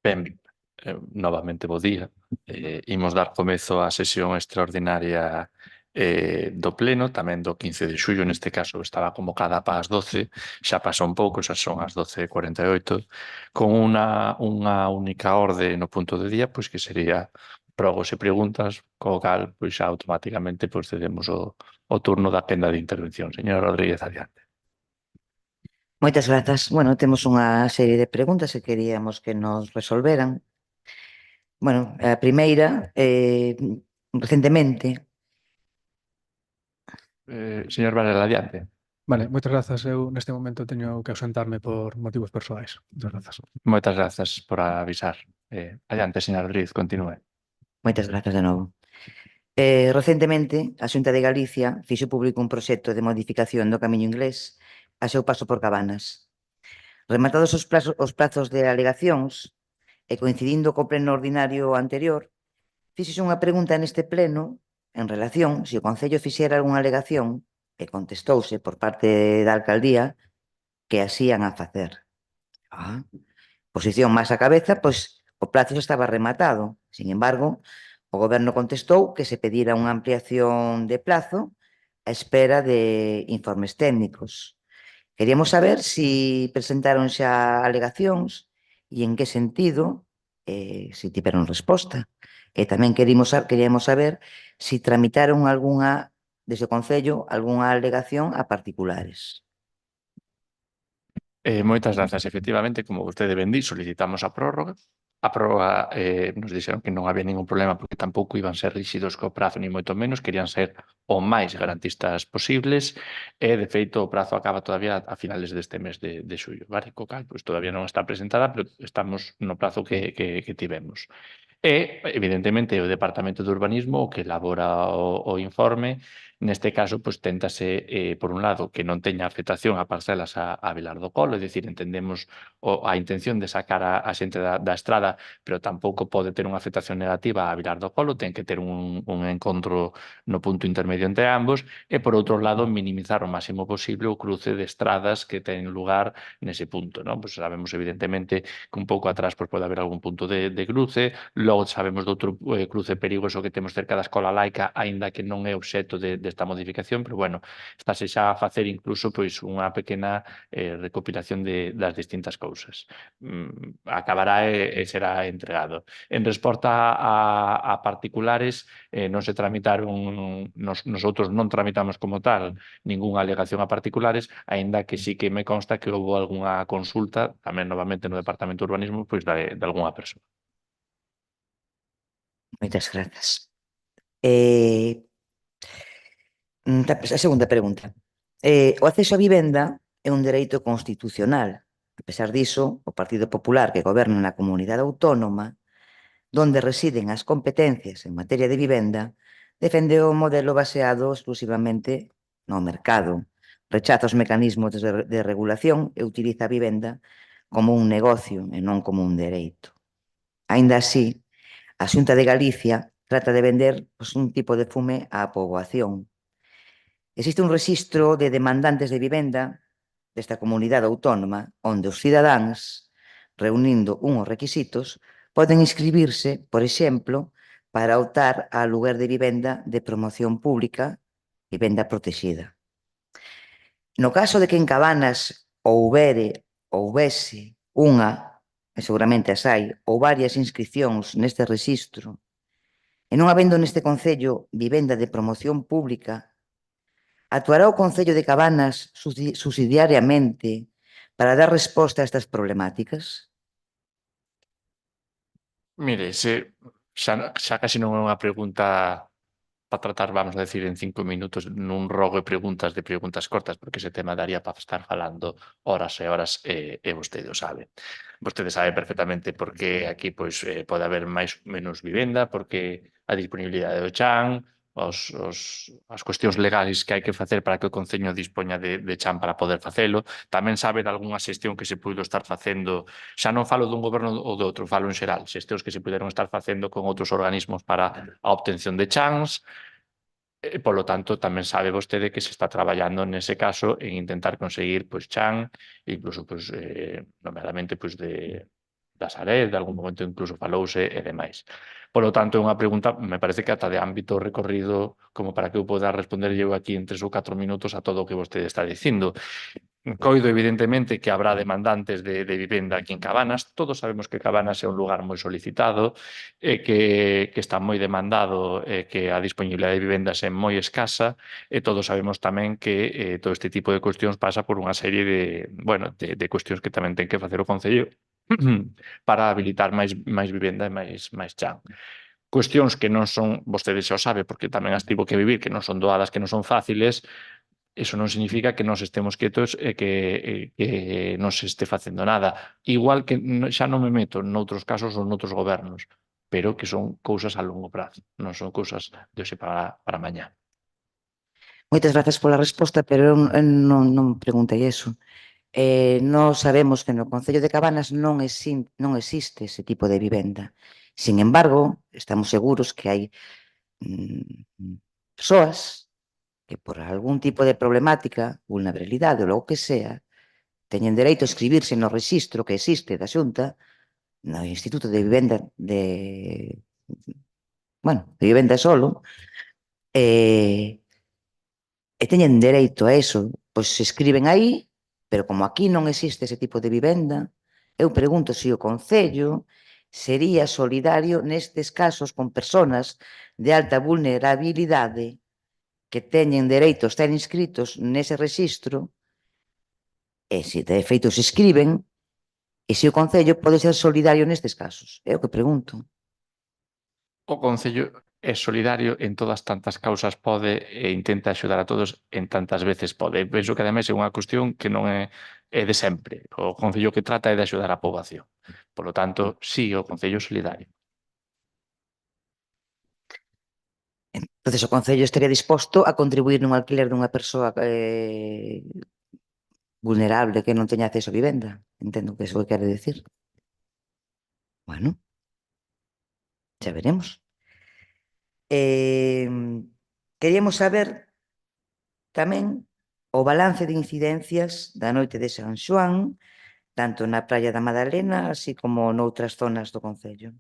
Ben, novamente bo día. Imos dar comezo á sesión extraordinaria do Pleno, tamén do 15 de xullo, neste caso estaba convocada para as 12, xa pasou un pouco, xa son as 12:48, con unha única orde no punto de día, pois que sería progos e preguntas, co cal pois xa automáticamente cedemos o turno da quenda de intervención. Señora Rodríguez, adiante. Moitas grazas. Bueno, temos unha serie de preguntas que queríamos que nos resolveran. Bueno, a primeira, recentemente, Señor Varela, adiante. Vale, moitas grazas. Eu neste momento teño que ausentarme por motivos persoais. Moitas grazas. Moitas grazas por avisar. Adiante, señor Rodríguez, continúe. moitas grazas de novo. Recentemente, a Xunta de Galicia fixo público un proxecto de modificación do Camiño Inglés a seu paso por Cabanas. Rematados os prazos de alegacións e coincidindo co pleno ordinario anterior, fixose unha pregunta neste pleno en relación se o Concello fixera algunha alegación e contestouse por parte da alcaldía que así ian a facer. Posición máis a cabeza, pois o plazo xa estaba rematado. Sin embargo, o Goberno contestou que se pedira unha ampliación de plazo a espera de informes técnicos. Queríamos saber se presentaron xa alegacións e en que sentido, se tiveron resposta. E tamén queríamos saber se tramitaron desde o Concello, algunha alegación a particulares. Moitas grazas. Efectivamente, como vostede ben di, solicitamos a prórroga. A prórroga nos dixeron que non había ningún problema porque tampouco iban ser rígidos co prazo, ni moito menos, querían ser o máis garantistas posibles e, de feito, o prazo acaba todavía a finales deste mes de xullo, vale? Co cal, pois todavía non está presentada, pero estamos no plazo que tivemos. E, evidentemente, o Departamento de Urbanismo o que elabora o informe, neste caso, pois téntase, por un lado, que non teña afectación a parcelas a Vilar do Colo, é dicir, entendemos a intención de sacar a xente da estrada, pero tampouco pode ter unha afectación negativa a Vilar do Colo, ten que ter un encontro no punto intermedio entre ambos, e, por outro lado, minimizar o máximo posible o cruce de estradas que ten lugar nese punto, non? Pois sabemos, evidentemente, que un pouco atrás pode haber algún punto de cruce. Logo sabemos de outro cruce perigoso que temos cerca da Escola Laica, aínda que non é obxecto desta modificación, pero, bueno, estáse xa a facer incluso pois unha pequena recopilación das distintas cousas. Acabará e será entregado. En resposta a particulares, non se tramitaron, nosotros non tramitamos como tal ningunha alegación a particulares, aínda que sí que me consta que houve algunha consulta, tamén novamente no Departamento de Urbanismo, pois de algunha persoa. Moitas grazas. A segunda pregunta. O acceso á vivenda é un dereito constitucional. A pesar diso, o Partido Popular que goberna na comunidade autónoma, donde residen as competencias en materia de vivenda, defende o modelo baseado exclusivamente no mercado, rechaza os mecanismos de regulación e utiliza a vivenda como un negocio e non como un dereito. Aínda así, a Xunta de Galicia trata de vender un tipo de fume á poboación. Existe un rexistro de demandantes de vivenda desta comunidade autónoma onde os cidadáns, reunindo unhos requisitos, poden inscribirse, por exemplo, para optar a lugar de vivenda de promoción pública, vivenda protexida. No caso de que en Cabanas houbese unha, e seguramente as hai, ou varias inscripcións neste rexistro, e non habendo neste Concello vivenda de promoción pública, actuará o Concello de Cabanas subsidiariamente para dar resposta a estas problemáticas? Mire, xa casi non é unha pregunta para tratar, vamos a decir, en 5 minutos nun rogo de preguntas cortas, porque ese tema daría para estar falando horas e horas e vostede o sabe. Vostede sabe perfectamente por que aquí pois, pode haber máis ou menos vivenda, porque a disponibilidade do chan, as cuestións legais que hai que facer para que o Concello dispoña de chan para poder facelo. Tamén sabe de algunha xestión que se puido estar facendo, xa non falo dun goberno ou do outro, falo en xeral, xestións que se puderon estar facendo con outros organismos para a obtención de chans. Polo tanto, tamén sabe vostede que se está traballando nese caso en intentar conseguir pois chan, incluso pois nomeadamente pois de da Sareb, de algún momento incluso falouse e demais. Polo tanto, é unha pregunta, me parece que ata de ámbito recorrido como para que eu poda responder eu aquí en 3 ou 4 minutos a todo o que vostede está dicindo. Coido, evidentemente, que habrá demandantes de vivenda aquí en Cabanas. Todos sabemos que Cabanas é un lugar moi solicitado, que está moi demandado, que a disponibilidade de vivendas é moi escasa, e todos sabemos tamén que todo este tipo de cuestións pasa por unha serie de cuestións que tamén ten que facer o Concello para habilitar máis vivenda e máis chan. Cuestións que non son, vostede xa o sabe, porque tamén as tivo que vivir, que non son doadas, que non son fáciles. Iso non significa que nós estemos quietos e que non se este facendo nada. Igual que xa non me meto noutros casos ou noutros gobernos, pero que son cousas a longo prazo, non son cousas de hoxe para mañá. Moitas grazas pola resposta, pero eu non preguntei eso. Nós sabemos que no Concello de Cabanas non existe ese tipo de vivenda. Sin embargo, estamos seguros que hai persoas que por algún tipo de problemática, vulnerabilidade ou logo que sea, teñen dereito a escribirse no rexistro que existe da Xunta, no Instituto de Vivenda de vivenda solo, e teñen dereito a eso, pois se escriben aí, pero como aquí non existe ese tipo de vivenda, eu pregunto se o Concello sería solidario nestes casos con persoas de alta vulnerabilidade que teñen dereito a estar inscritos nese rexistro, e se de feito se escriben, e se o Concello pode ser solidario nestes casos. É o que pregunto. O Concello é solidario en todas tantas causas pode e intenta axudar a todos en tantas veces pode. Penso que ademais é unha cuestión que non é de sempre. O Concello que trata é de axudar a poboación. Por lo tanto, sí, o Concello é solidario. Entonces o Concello estaría disposto a contribuir nun alquiler dunha persoa vulnerable que non teña acceso a vivenda. Entendo que é iso que quere decir. Bueno, xa veremos. Queríamos saber tamén o balance de incidencias da noite de San Xoán, tanto na Praia da Madalena, así como noutras zonas do Concello.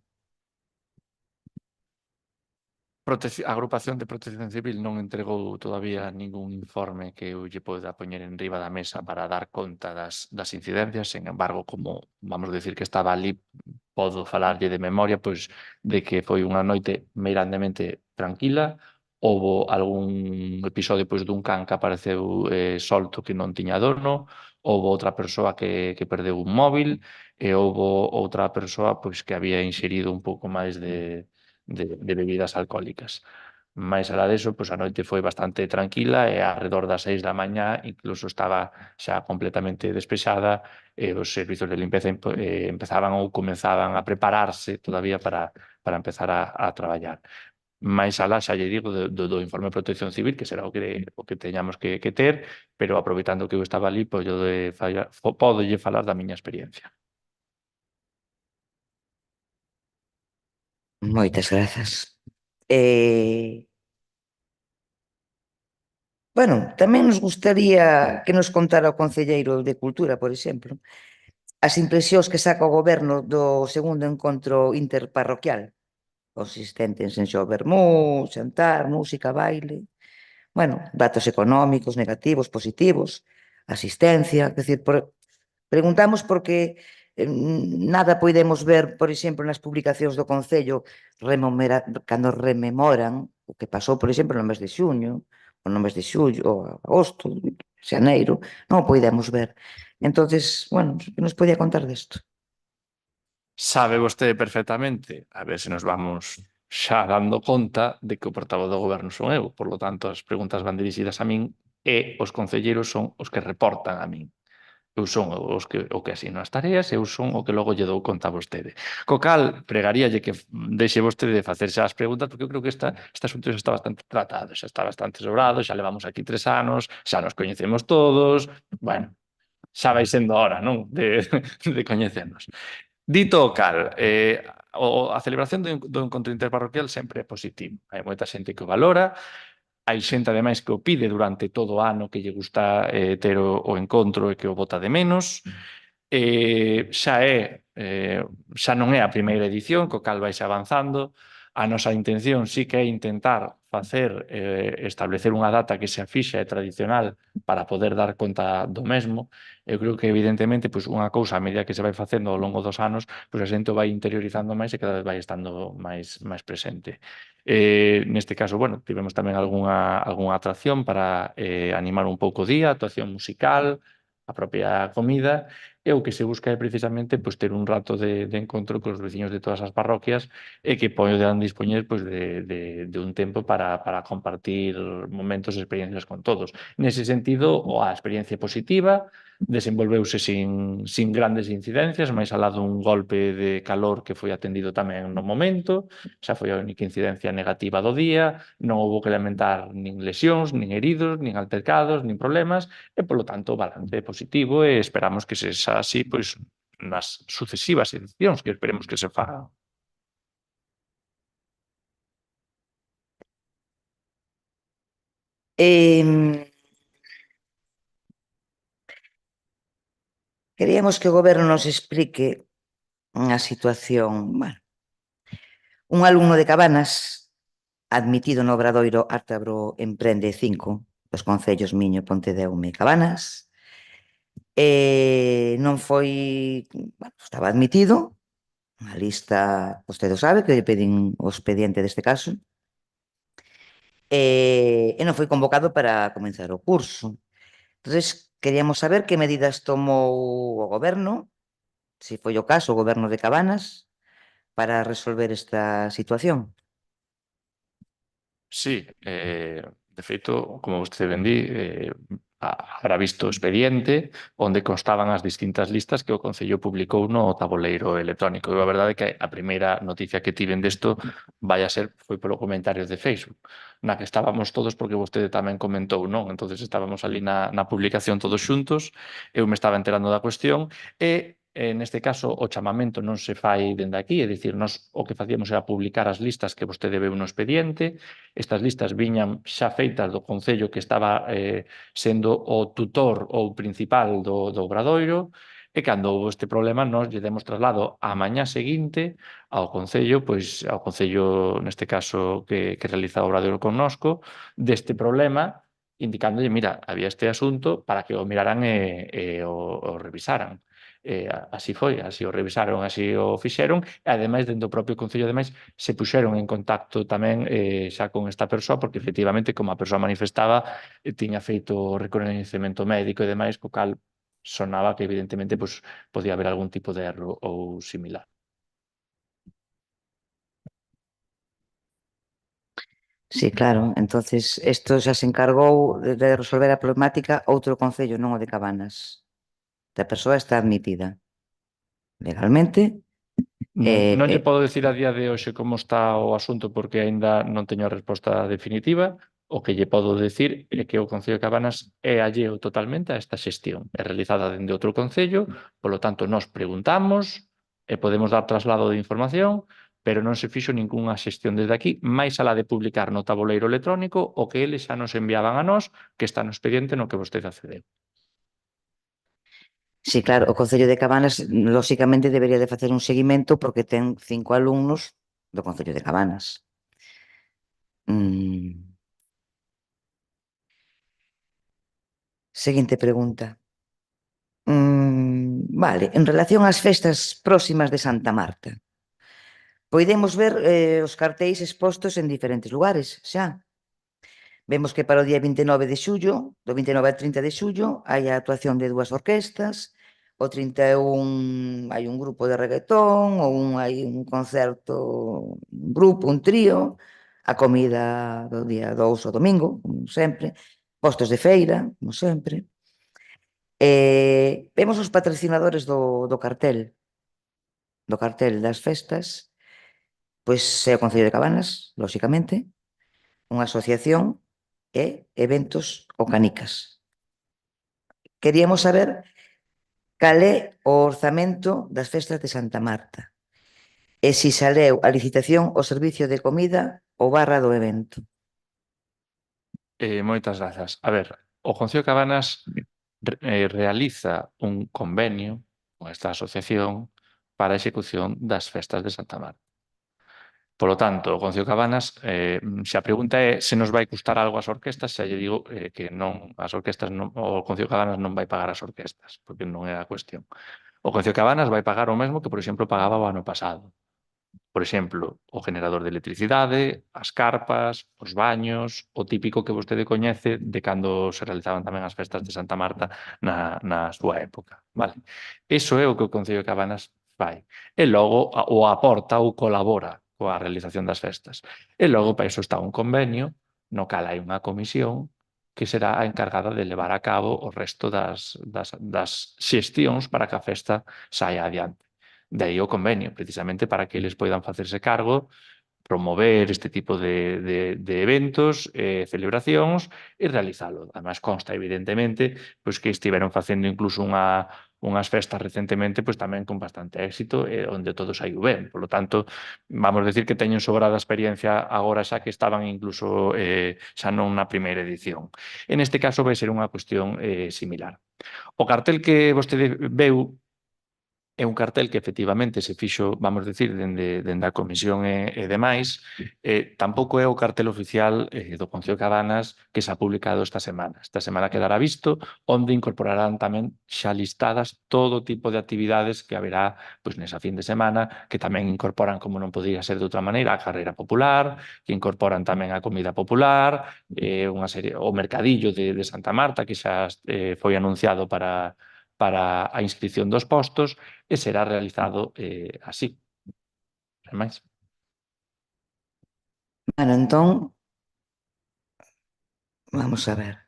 A Agrupación de Protección Civil non entregou todavía ningún informe que eu lle poida poñer en riba da mesa para dar conta das incidencias. Sen embargo, como vamos decir que estaba ali, podo falarlle de memoria, pois de que foi unha noite meirandemente tranquila. Houbo algún episodio pois dun can que apareceu solto que non tiña dono, houbo outra persoa que perdeu un móvil e houbo outra persoa pois que había inxerido un pouco máis de bebidas alcohólicas. Mais alá deso, pois a noite foi bastante tranquila e arredor das 6 da mañá incluso estaba xa completamente despexada e os servizos de limpeza empezaban ou comenzaban a prepararse todavía para empezar a traballar. Mais alá xa lle digo do informe de Protección Civil, que será o que teñamos que ter, pero aproveitando que eu estaba ali, podolle falar da miña experiencia. Moitas grazas. Bueno, tamén nos gustaría que nos contara o concelleiro de Cultura, por exemplo, as impresións que saca o goberno do segundo encontro interparroquial, consistente en Senxo Vermú, xantar, música, baile, bueno, datos económicos, negativos, positivos, asistencia, quer dizer, preguntamos porque nada podemos ver, por exemplo, nas publicacións do Concello cando rememoran o que pasou, por exemplo, no mes de xuño, ou no mes de xullo, ou agosto, xaneiro, non o podemos ver. Entonces, bueno, que nos podía contar desto? Sabe vostede perfectamente, a ver se nos vamos xa dando conta de que o portavoz do goberno son eu, por lo tanto as preguntas van dirixidas a min e os concelleiros son os que reportan a min. Eu son o que asino as tareas e eu son o que logo lle dou conta a vostede. Co cal, pregaríalle que deixe vostede de facer xa as preguntas, porque eu creo que este asunto xa está bastante tratado, xa está bastante sobrado, xa levamos aquí 3 anos, xa nos coñecemos todos, bueno, xa vai sendo hora, non? De coñecernos. Dito o cal, a celebración do encontro interparroquial sempre é positivo. Hai moita xente que o valora, hai xente, ademais, que o pide durante todo o ano, que lle gusta ter o encontro e que o bota de menos. Xa é xa non é a primeira edición, co cal vais avanzando. A nosa intención sí que é intentar establecer unha data que se afixe e tradicional para poder dar conta do mesmo. Eu creo que, evidentemente, pois, unha cousa, a medida que se vai facendo ao longo dos anos, pois, a xente vai interiorizando máis e cada vez vai estando máis presente. Neste caso, bueno, tivemos tamén algunha atracción para animar un pouco o día, actuación musical, a propia comida, e o que se busca é precisamente pois, ter un rato de encontro cos veciños de todas as parroquias e que podan dispoñer pois, de un tempo para compartir momentos e experiencias con todos. Nese sentido, a experiencia positiva desenvolveuse sin grandes incidencias, máis alá dun golpe de calor que foi atendido tamén no momento, xa foi a única incidencia negativa do día, non houbo que lamentar nin lesións, nin heridos, nin altercados, nin problemas, e, polo tanto, o balance é positivo e esperamos que se xa así pois, nas sucesivas edicións que esperemos que se fagan. Queríamos que o goberno nos explique a situación, bueno, un alumno de Cabanas admitido no Obradoiro Ártabro Emprende 5 dos concellos Miño, Pontedeume e Cabanas, non foi, bueno, estaba admitido, unha lista, vostede sabe, que lle pedín o expediente deste caso, e non foi convocado para comenzar o curso. Entonces, queríamos saber que medidas tomou o goberno, se foi o caso, o goberno de Cabanas, para resolver esta situación. Sí, de feito, como vostede ben di, habrá visto o expediente onde constaban as distintas listas que o Concello publicou no tabuleiro electrónico. E a verdade é que a primeira noticia que tiven desto foi polo comentario de Facebook, na que estábamos todos porque vostede tamén comentou, non? Entonces estábamos ali na publicación todos xuntos, eu me estaba enterando da cuestión e neste caso, o chamamento non se fai dende aquí, é dicir, nós o que facíamos era publicar as listas que vostede veu no expediente. Estas listas viñan xa feitas do Concello que estaba sendo o tutor ou principal do Obradoiro, e cando houve este problema, nós lle demos traslado a mañá seguinte ao Concello, pois ao Concello, neste caso, que realiza o Obradoiro connosco, deste problema, indicándolle, mira, había este asunto para que o miraran e o revisaran. Así foi, así o revisaron, así o fixeron, e ademais, dentro do propio Concello, ademais, se puxeron en contacto tamén xa con esta persoa, porque efectivamente, como a persoa manifestaba, tiña feito o recoñecemento médico e demais, co cal sonaba que evidentemente pues, podía haber algún tipo de erro ou similar. Sí, claro, entonces isto xa se encargou de resolver a problemática outro concello, non o de Cabanas. A persoa está admitida legalmente. Non lle podo decir a día de hoxe como está o asunto porque aínda non teño a resposta definitiva. O que lle podo decir é que o Concello de Cabanas é alleo totalmente a esta xestión. É realizada dende outro concello, polo tanto, nós preguntamos e podemos dar traslado de información, pero non se fixo ningunha xestión desde aquí, máis alá de publicar no tabuleiro electrónico o que eles xa nos enviaban a nós, que está no expediente no que vostede accedeu. Sí, claro, o Concello de Cabanas, lóxicamente, debería de facer un seguimento porque ten 5 alumnos do Concello de Cabanas. Seguinte pregunta. Vale, en relación ás festas próximas de Santa Marta, podemos ver os cartéis expostos en diferentes lugares, xa. Vemos que para o día 29 de xullo, do 29 ao 30 de xullo, hai a actuación de 2 orquestas, o 31 hai un grupo de reggaetón, hai un concerto, un grupo, un trío, a comida do día 2 o domingo, como sempre, postos de feira, como sempre. Vemos os patrocinadores do cartel das festas, pois é o Concello de Cabanas, lóxicamente, unha asociación e Eventos o Canicas. Queríamos saber cal é o orzamento das festas de Santa Marta e se saleu a licitación o servicio de comida ou barra do evento. Moitas grazas. A ver, o Concello de Cabanas realiza un convenio con esta asociación para a execución das festas de Santa Marta. Polo tanto, o Concello de Cabanas, se a pregunta é se nos vai custar algo ás orquestas, xa lle digo que non, as orquestas non, o Concello de Cabanas non vai pagar as orquestas, porque non é a cuestión. O Concello de Cabanas vai pagar o mesmo que, por exemplo, pagaba o ano pasado. Por exemplo, o generador de electricidade, as carpas, os baños, o típico que vostede coñece de cando se realizaban tamén as festas de Santa Marta na súa época. Vale? Iso é o que o Concello de Cabanas fai. E logo o aporta ou colabora coa realización das festas. E logo, para iso está un convenio no cal hai unha comisión que será a encargada de levar a cabo o resto das xestións para que a festa saia adiante. De aí o convenio, precisamente para que eles poidan facerse cargo, promover este tipo de eventos, celebracións e realizalo. Además, consta, evidentemente, pois que estiveron facendo incluso unhas festas recentemente pois tamén con bastante éxito onde todo saiu ben. Por lo tanto, vamos decir que teñen sobrada experiencia agora xa que estaban incluso xa non na primeira edición. En este caso vai ser unha cuestión similar. O cartel que vostede veu é un cartel que efectivamente se fixo, vamos decir, dende a comisión e demais, tampouco é o cartel oficial do Concello de Cabanas que se ha publicado esta semana. Esta semana quedará visto, onde incorporarán tamén xa listadas todo tipo de actividades que haberá pois, nesa fin de semana, que tamén incorporan, como non podía ser de outra maneira, a carreira popular, que incorporan tamén a comida popular, unha serie, o mercadillo de Santa Marta, que xa foi anunciado para a inscripción dos postos e será realizado así. Sen máis. Bueno, entón, vamos a ver.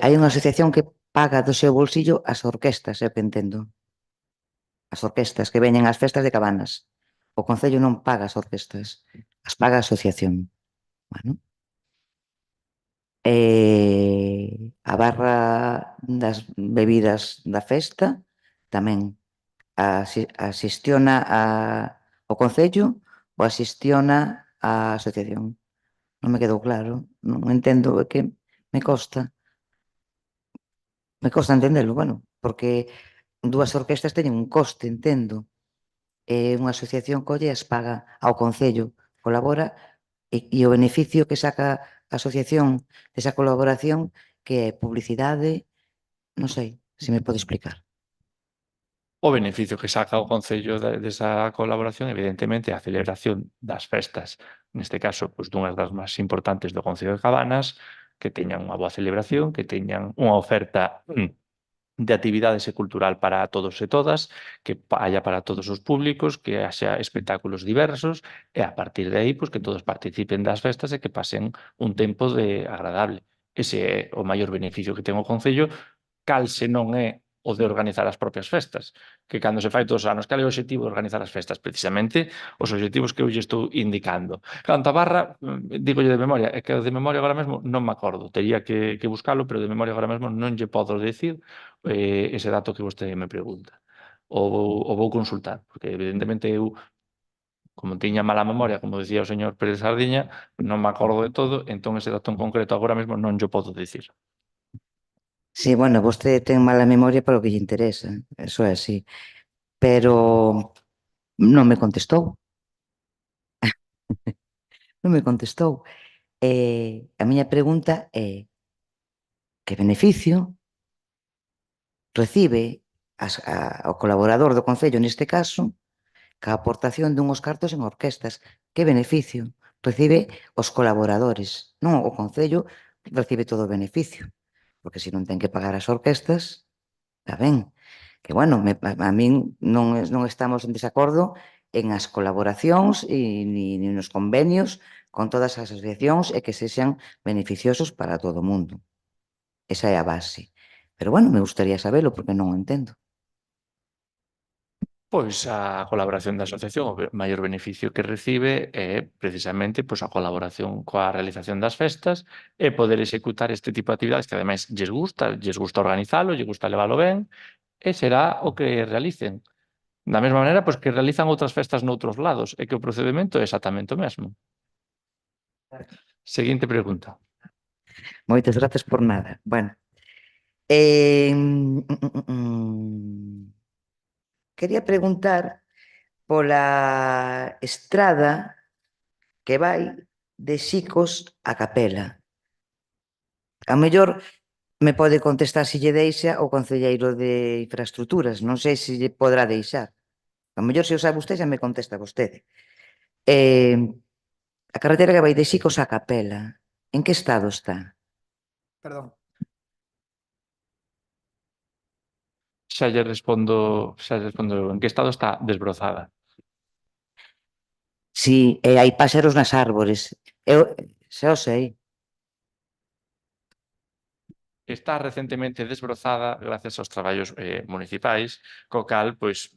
Hai unha asociación que paga do seu bolsillo as orquestas, é o que entendo. As orquestas que veñen ás festas de Cabanas. O Concello non paga as orquestas, as paga a asociación. Bueno. A barra das bebidas da festa tamén asistiona o Concello ou asistiona a asociación. Non me quedou claro, non entendo, é que me costa entendelo, bueno, porque dúas orquestas teñen un coste, entendo, e unha asociación colle as paga ao Concello, colabora, e o beneficio que saca a asociación desa colaboración, que é publicidade, non sei se me pode explicar. O beneficio que saca o Concello desa colaboración, evidentemente, é a celebración das festas, neste caso, pois, dunhas das máis importantes do Concello de Cabanas, que teñan unha boa celebración, que teñan unha oferta de actividades e cultural para todos e todas, que haya para todos os públicos, que haxa espectáculos diversos e a partir de aí pois, que todos participen das festas e que pasen un tempo agradable. Ese é o maior beneficio que ten o Concello, cal se non é o de organizar as propias festas, que cando se fai todos os anos, cal é o objetivo de organizar as festas? Precisamente os objetivos que eu lle estou indicando. Canto a barra, digolle de memoria, é que de memoria agora mesmo non me acordo, tería que buscalo, pero de memoria agora mesmo non lle podo decir ese dato que vostede me pregunta. O vou consultar, porque evidentemente eu, como tiña mala memoria, como decía o señor Pérez Sardiña, non me acordo de todo, entón ese dato en concreto agora mesmo non lle podo decir. Sí, bueno, vostede ten mala memoria para o que lle interesa, eso é así, pero non me contestou. Non me contestou. A miña pregunta é que beneficio recibe o colaborador do Concello, neste caso, ca aportación dunhos cartos en orquestas. Que beneficio recibe os colaboradores? Non, o Concello recibe todo o beneficio, porque se non ten que pagar as orquestas, está ben. Que, bueno, a min non estamos en desacordo en as colaboracións e ni nos convenios con todas as asociacións e que sexan beneficiosos para todo o mundo. Esa é a base. Pero, bueno, me gustaría sabelo porque non o entendo. Pois a colaboración da asociación, o maior beneficio que recibe é precisamente pois, a colaboración coa realización das festas e poder executar este tipo de actividades que ademais lles gusta organizalo, lles gusta leválo ben e será o que realicen. Da mesma maneira pois, que realizan outras festas noutros lados e que o procedimento é exactamente o mesmo. Seguinte pregunta. Moitas grazas por nada. Bueno, que quería preguntar pola estrada que vai de Xicos a Capela. A mellor me pode contestar se lle deixa o concelleiro de Infraestructuras. Non sei se lle podrá deixar. A mellor se o sabe usted, xa me contesta vostede. A carretera que vai de Xicos a Capela, en que estado está? Perdón. Xa lle respondo en que estado está desbrozada. Si, hai páxaros nas árbores. Eu xa o sei. Está recentemente desbrozada gracias aos traballos municipais, co cal, pois,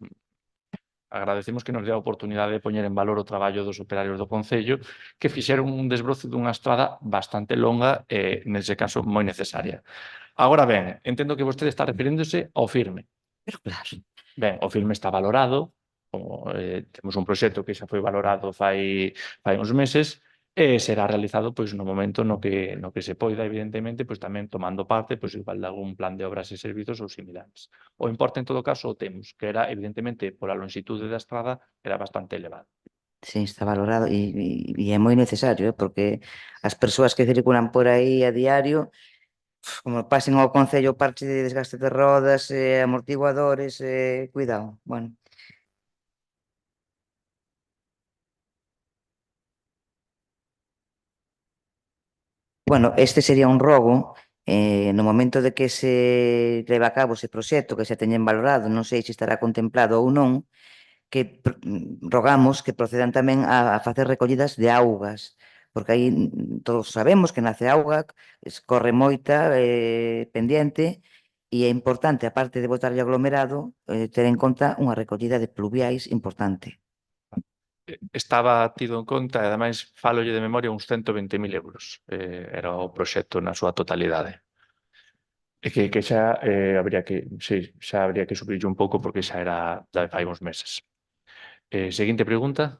agradecemos que nos dé a oportunidade de poñer en valor o traballo dos operarios do Concello que fixeron un desbroce dunha estrada bastante longa e, nese caso, moi necesaria. Agora ben, entendo que vostede está referíndose ao firme. Pero claro. Ben, o filme está valorado, como temos un proxecto que xa foi valorado fai uns meses, e será realizado pois no momento no que se poida, evidentemente, pois tamén tomando parte pois igual de algún plan de obras e servizos ou similares. O importe, en todo caso, o temos, que era, evidentemente, pola longitude da estrada, era bastante elevado. Sí, está valorado e é moi necesario, porque as persoas que circulan por aí a diario, como pasen ao Concello parche de desgaste de rodas, amortiguadores, cuidado, bueno. Bueno, este sería un rogo, no momento de que se leva a cabo ese proxecto que se teñen valorado, non sei se estará contemplado ou non, que rogamos que procedan tamén a facer recollidas de augas, porque aí todos sabemos que nace auga, corre moita pendiente, e é importante, aparte de botarlle aglomerado, ter en conta unha recollida de pluviais importante. Estaba tido en conta, e ademais falolle de memoria uns 120.000 euros. Era o proxecto na súa totalidade. E que xa habría que, sí, xa habría que subirlle un pouco porque xa era de fai uns meses. Seguinte pregunta.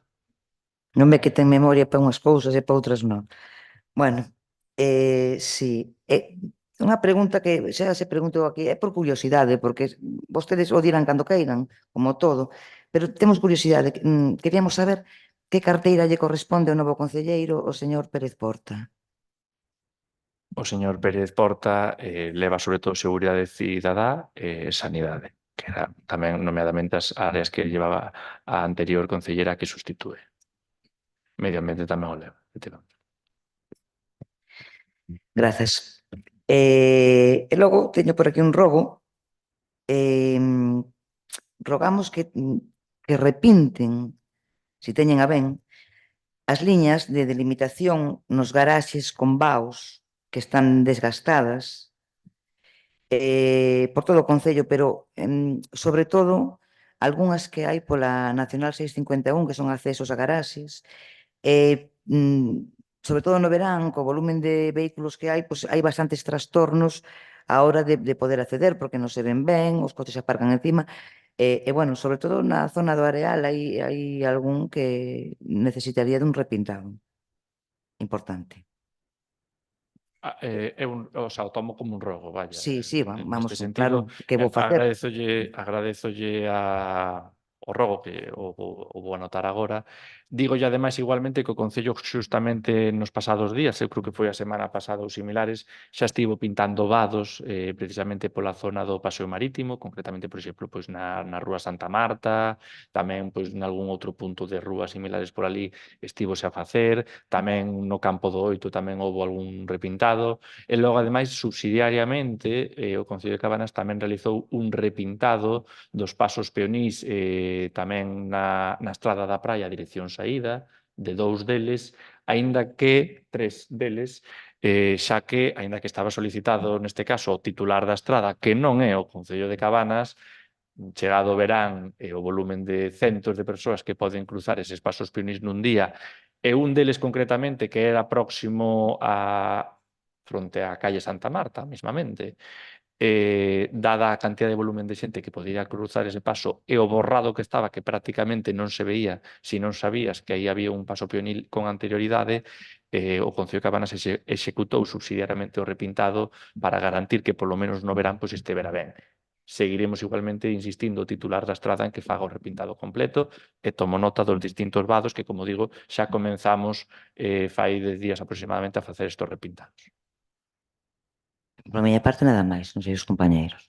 Non me que ten memoria para unhas cousas e para outras non. Bueno, sí, unha pregunta que xa se preguntou aquí, é por curiosidade, porque vostedes o dirán cando queiran, como todo, pero temos curiosidade, queríamos saber que carteira lle corresponde ao novo concelleiro, o señor Pérez Porta. O señor Pérez Porta leva sobre todo seguridade cidadá e sanidade, que era tamén nomeadamente as áreas que llevaba a anterior concellera que sustitúe. Medio ambiente tamén o leva, efectivamente. Grazas. E logo teño por aquí un rogo, rogamos que repinten, se teñen a ben, as liñas de delimitación nos garaxes con vaos que están desgastadas por todo o Concello, pero sobre todo algunhas que hai pola Nacional 651, que son accesos a garaxes, sobre todo no verán, co volumen de vehículos que hai, pois hai bastantes trastornos a hora de poder acceder, porque non se ven ben, os coches aparcan encima, e bueno, sobre todo na zona do Areal hai algún que necesitaría dun repintado importante. O sea, o tomo como un rogo, vaya. Sí, vamos, Neste sentido, claro, que vou facer? agradézolle o rogo que o vou anotar agora. Dígolle, ademais, igualmente, que o Concello xustamente nos pasados días, eu creo que foi a semana pasada ou similares, xa estivo pintando vados precisamente pola zona do Paseo Marítimo, concretamente, por exemplo, pois na Rúa Santa Marta, tamén pois nalgún outro punto de rúas similares por ali estivose a facer, tamén no Campo do Oito tamén houbo algún repintado, e logo, ademais, subsidiariamente, o Concello de Cabanas tamén realizou un repintado dos pasos peonís tamén na estrada da praia a dirección saída, de 2 deles, aínda que 3 deles, xa que, aínda que estaba solicitado, neste caso, o titular da estrada, que non é o Concello de Cabanas, chegado o verán e o volumen de centos de persoas que poden cruzar eses pasos peonís nun día, e un deles concretamente que era próximo a fronte á calle Santa Marta, mesmamente, dada a cantidad de volumen de xente que podía cruzar ese paso e o borrado que estaba, que prácticamente non se veía se non sabías que aí había un paso peonil con anterioridade, o Concello de Cabanas executou subsidiariamente o repintado para garantir que polo menos no verán pois estevera ben. seguiremos igualmente insistindo o titular da estrada en que faga o repintado completo e tomo nota dos distintos vados que, como digo, xa comenzamos fai 10 días aproximadamente a facer estes repintados. Por miña parte, nada máis, non sei os compañeiros.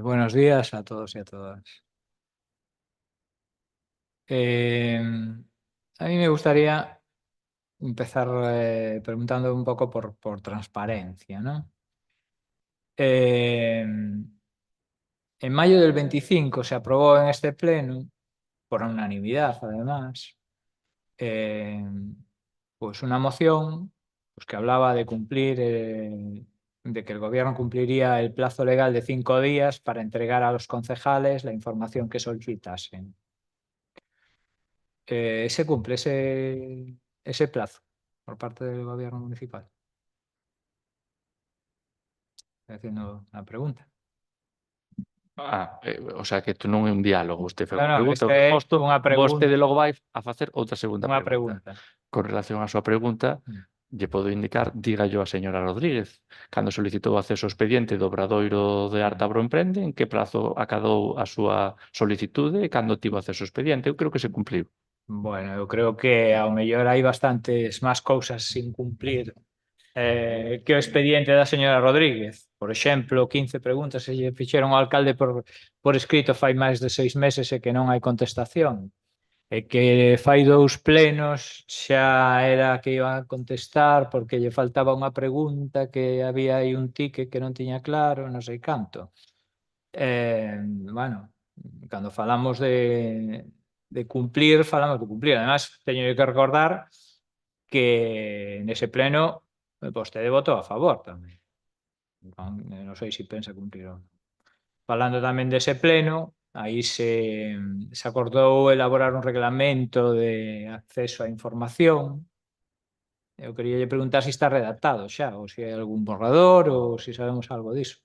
Buenos días a todos y a todas. A mí me gustaría empezar preguntando un poco por transparencia, ¿no? En mayo del 25 se aprobó en este pleno, por unanimidad además, pues una moción pues que hablaba de cumplir, de que el gobierno cumpliría el plazo legal de 5 días para entregar a los concejales la información que solicitasen. ¿Se cumple ese plazo por parte del gobierno municipal? Estoy haciendo una pregunta. O sea que isto non é un diálogo, vostede fai No, unha no, pregunta, esta é resposto, unha pregunta. vostede logo vai a facer outra segunda Unha pregunta. pregunta. Con relación á súa pregunta, lle podo indicar, dígallo a señora Rodríguez, cando solicitou o acceso ao expediente do Obradoiro de Artabro Emprende, en que prazo acadou a súa solicitude e cando tivo acceso ao expediente. Eu creo que se cumpliu. Bueno, eu creo que ao mellor hai bastantes máis cousas sin cumplir que o expediente da señora Rodríguez. Por exemplo, 15 preguntas se lle fixeron ao alcalde por escrito fai máis de 6 meses e que non hai contestación. E que fai 2 plenos xa era que iba a contestar porque lle faltaba unha pregunta, que había aí un tique que non tiña claro, non sei canto. Bueno, cando falamos de cumplir, falamos de cumplir. Además, teño que recordar que nese pleno vostede votou a favor tamén. Non sei se pensa cumplir ou non. Falando tamén dese pleno, aí se acordou elaborar un reglamento de acceso á información. Eu quería lle preguntar se está redactado xa, ou se hai algún borrador, ou se sabemos algo diso.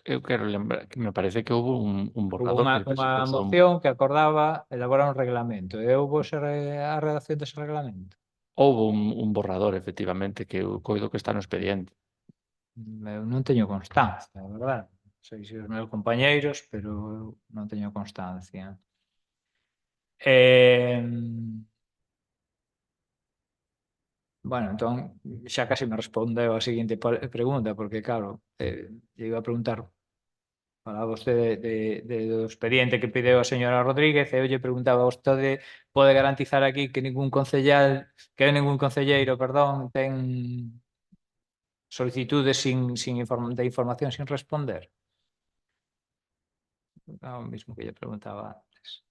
Eu quero lembrar que me parece que houve un Hubo borrador que despois se unha pasou. moción que acordaba elaborar un reglamento. E houbo a redacción dese reglamento. Houve un borrador, efectivamente, que eu coido que está no expediente. Eu non teño constancia, a verdade. Non sei se os meus compañeiros, pero eu non teño constancia. Bueno, entón, xa casi me respondeu a seguinte pregunta, porque claro, lle iba a preguntar, falaba vostede do expediente que pideu a señora Rodríguez, e eu lle preguntaba, vostede pode garantizar aquí que ningún concelleiro, perdón, ten solicitudes de información sin responder? O mismo que lle preguntaba antes.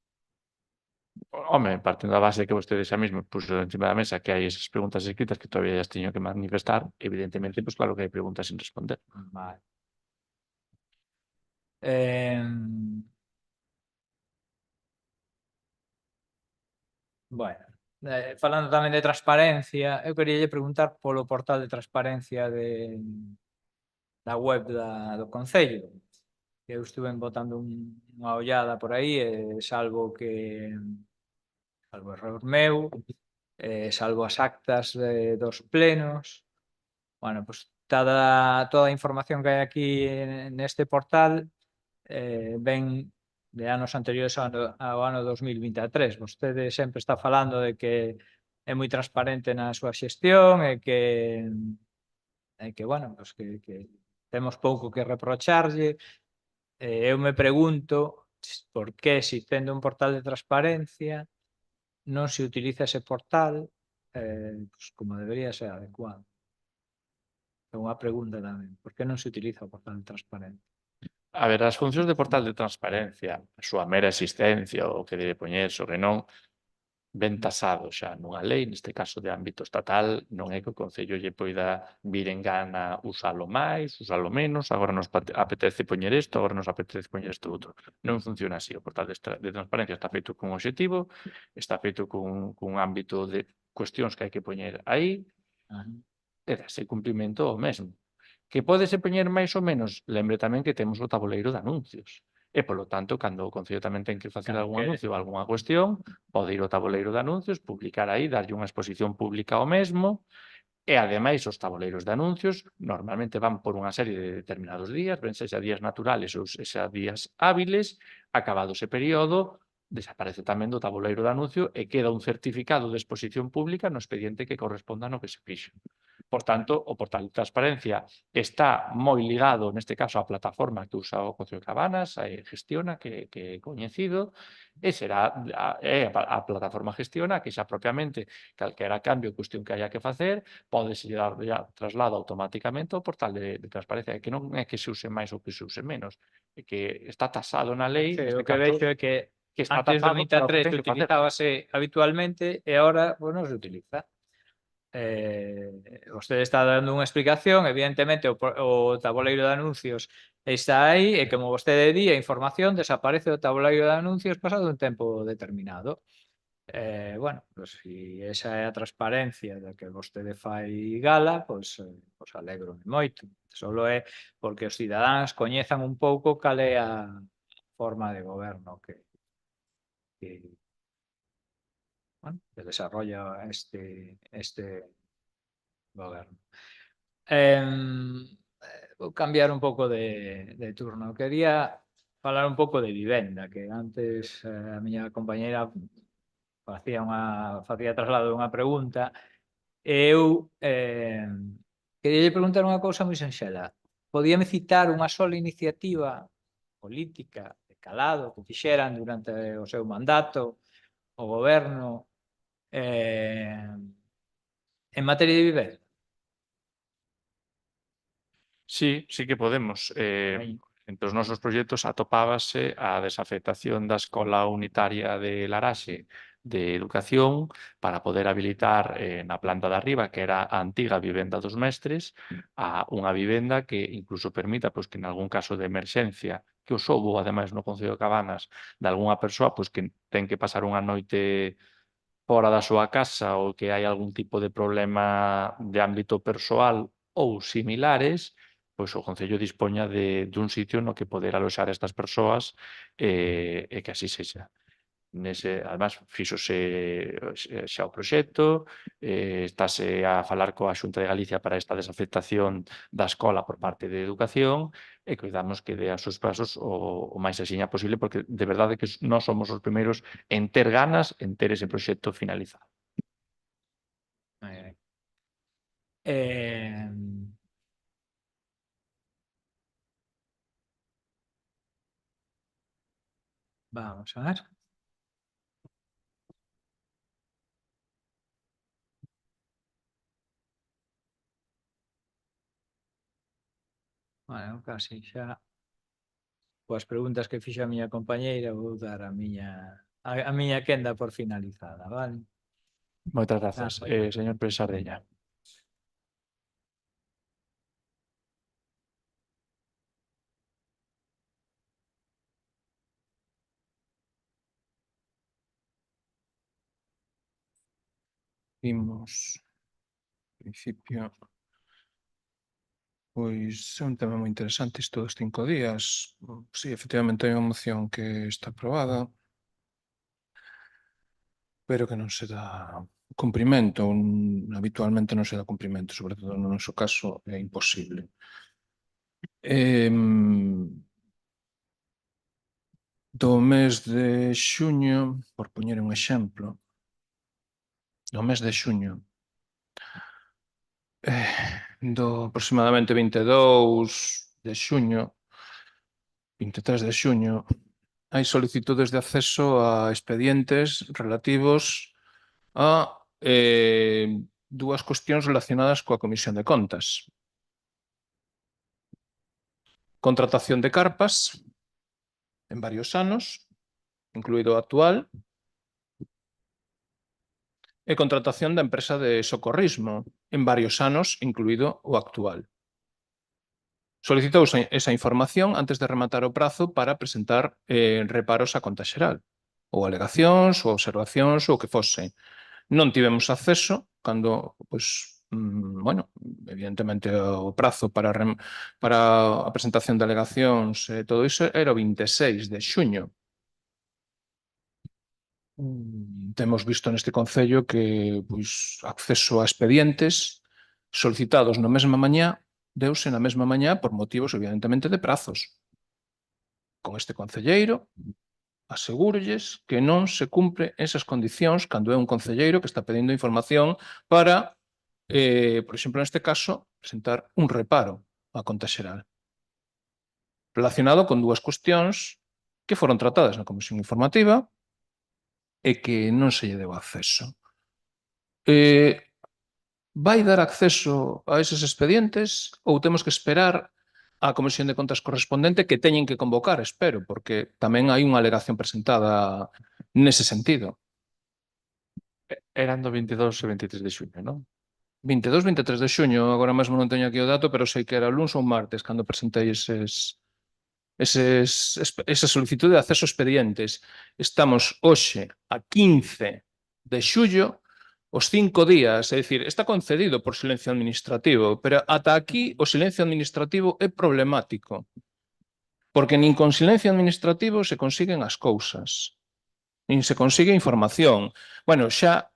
Home, partindo da base que vostede xa mesmo puxo encima da mesa que hai esas preguntas escritas que todavía as teño que manifestar, evidentemente, pues claro que hai preguntas sin responder. Vale. Bueno, falando tamén de transparencia, eu quería lle preguntar polo portal de transparencia da web do Concello. Eu estuve botando unha ollada por aí e salvo error meu, salvo as actas dos plenos, bueno, pues toda a información que hai aquí neste portal ven de anos anteriores ao ano 2023. Vostede sempre está falando de que é moi transparente na súa xestión e que bueno, pues que temos pouco que reprocharlle. Eu me pregunto por que, se tendo un portal de transparencia, non se utiliza ese portal pues, como debería ser adecuado. É unha pregunta tamén. Por que non se utiliza o portal de transparencia? A ver, as funcións de portal de transparencia, a súa mera existencia, o que debe poñer sobre non, ben tasado xa nunha lei, neste caso de ámbito estatal, non é que o Concello lle poida vir en gana usalo máis, usalo menos, agora nos apetece poñer isto, agora nos apetece poñer isto outro. Non funciona así. O portal de transparencia está feito con obxectivo, está feito cun ámbito de cuestións que hai que poñer aí, e dase cumprimento ao mesmo. Que pódese poñer máis ou menos? Lembre tamén que temos o tabuleiro de anuncios. e, polo tanto, cando o Concello tamén ten que facer Claro, algún que- anuncio ou algunha cuestión, pode ir ao tabuleiro de anuncios, publicar aí, darlle unha exposición pública ao mesmo, e, ademais, os tabuleiros de anuncios normalmente van por unha serie de determinados días, ben sexa días naturales ou sexa días hábiles, acabado ese período, desaparece tamén do tabuleiro de anuncio e queda un certificado de exposición pública no expediente que corresponda no que se fixo. Por tanto, o portal de transparencia está moi ligado, neste caso, á plataforma que usa o Concello de Cabanas, Gestiona, que é coñecido, e será a plataforma Gestiona que xa propiamente calquera cambio ou cuestión que haya que facer pode se dar ya traslado automáticamente ao portal de transparencia, que non é que se use máis ou que se use menos, é que está tasado na lei, Sí, neste o que caso, vexo é que que está antes do tasado para o que 23 ten que facer. utilizábase habitualmente e ahora pues, non se utiliza. Vostede está dando unha explicación, evidentemente o tabuleiro de anuncios está aí e como vostede di, a información desaparece do tabuleiro de anuncios pasado un tempo determinado. Bueno, pues, si esa é a transparencia da que vostede fai gala, pois alegro moito. Solo é porque os cidadáns coñezan un pouco cal é a forma de goberno que, bueno, que desarrolla este goberno. Vou cambiar un pouco de turno. Quería falar un pouco de vivenda, que antes a miña compañeira facía traslado dunha pregunta e eu quería preguntar unha cousa moi sinxela. Podíame citar unha sola iniciativa política de calado que fixeran durante o seu mandato, o goberno, en materia de vivenda? Sí, sí que podemos. Aí. Entre os nosos proxectos atopábase a desafectación da Escola Unitaria de Laraxe de Educación para poder habilitar na planta de arriba, que era a antiga vivenda dos mestres, a unha vivenda que incluso permita pois, que en algún caso de emerxencia, que o soubo, ademais, no Concello de Cabanas, de algunha persoa pois, que ten que pasar unha noite fora da súa casa ou que hai algún tipo de problema de ámbito persoal ou similares, pois o Concello dispoña dun sitio no que poder aloxar estas persoas e que así sexa. Además, fíxose xa o proxecto, estáse a falar coa Xunta de Galicia para esta desafectación da escola por parte de Educación e cuidamos que dé os seus pasos o máis axiña posible porque de verdade que nós somos os primeiros en ter ganas en ter ese proxecto finalizado. Vamos a ver. Bueno, casi xa coas preguntas que fixo a miña compañeira vou dar a miña quenda por finalizada, vale? Moitas grazas. Ah, Señor Presardella. Vimos, en principio, pois é un tema moi interesante isto dos 5 días. Sí, efectivamente hai unha moción que está aprobada, pero que non se dá cumprimento. Habitualmente non se dá cumprimento, sobre todo no noso caso é imposible. Do mes de xuño, por poñer un exemplo, no mes de xuño, do aproximadamente 22 de xuño, 23 de xuño, hai solicitudes de acceso a expedientes relativos a dúas cuestións relacionadas coa Comisión de Contas. Contratación de carpas en varios anos, incluído o actual, e contratación da empresa de socorrismo en varios anos, incluído o actual. Solicitouse esa información antes de rematar o prazo para presentar reparos á conta xeral, ou alegacións, ou observacións, ou o que fose. Non tivemos acceso cando bueno, evidentemente o prazo para a presentación de alegacións e todo iso era o 26 de xuño. Temos visto neste Concello que pois, acceso a expedientes solicitados na mesma mañá deuse na mesma mañá por motivos evidentemente de prazos. Con este concelleiro asegúrolles que non se cumpre esas condicións cando é un concelleiro que está pedindo información para por exemplo, neste caso, presentar un reparo á Conta Xeral relacionado con dúas cuestións que foron tratadas na Comisión Informativa e que non se lle deu acceso. Vai dar acceso a eses expedientes ou temos que esperar á Comisión de Contas correspondente que teñen que convocar, espero, porque tamén hai unha alegación presentada nese sentido. Eran do 22 e 23 de xuño, non? 22, 23 de xuño, agora mesmo non teño aquí o dato, pero sei que era luns ou martes cando presentei esa solicitude de acceso a expedientes. Estamos hoxe a 15 de xullo, os 5 días, é dicir, está concedido por silencio administrativo, pero ata aquí o silencio administrativo é problemático, porque nin con silencio administrativo se consiguen as cousas, nin se consigue información. Bueno, xa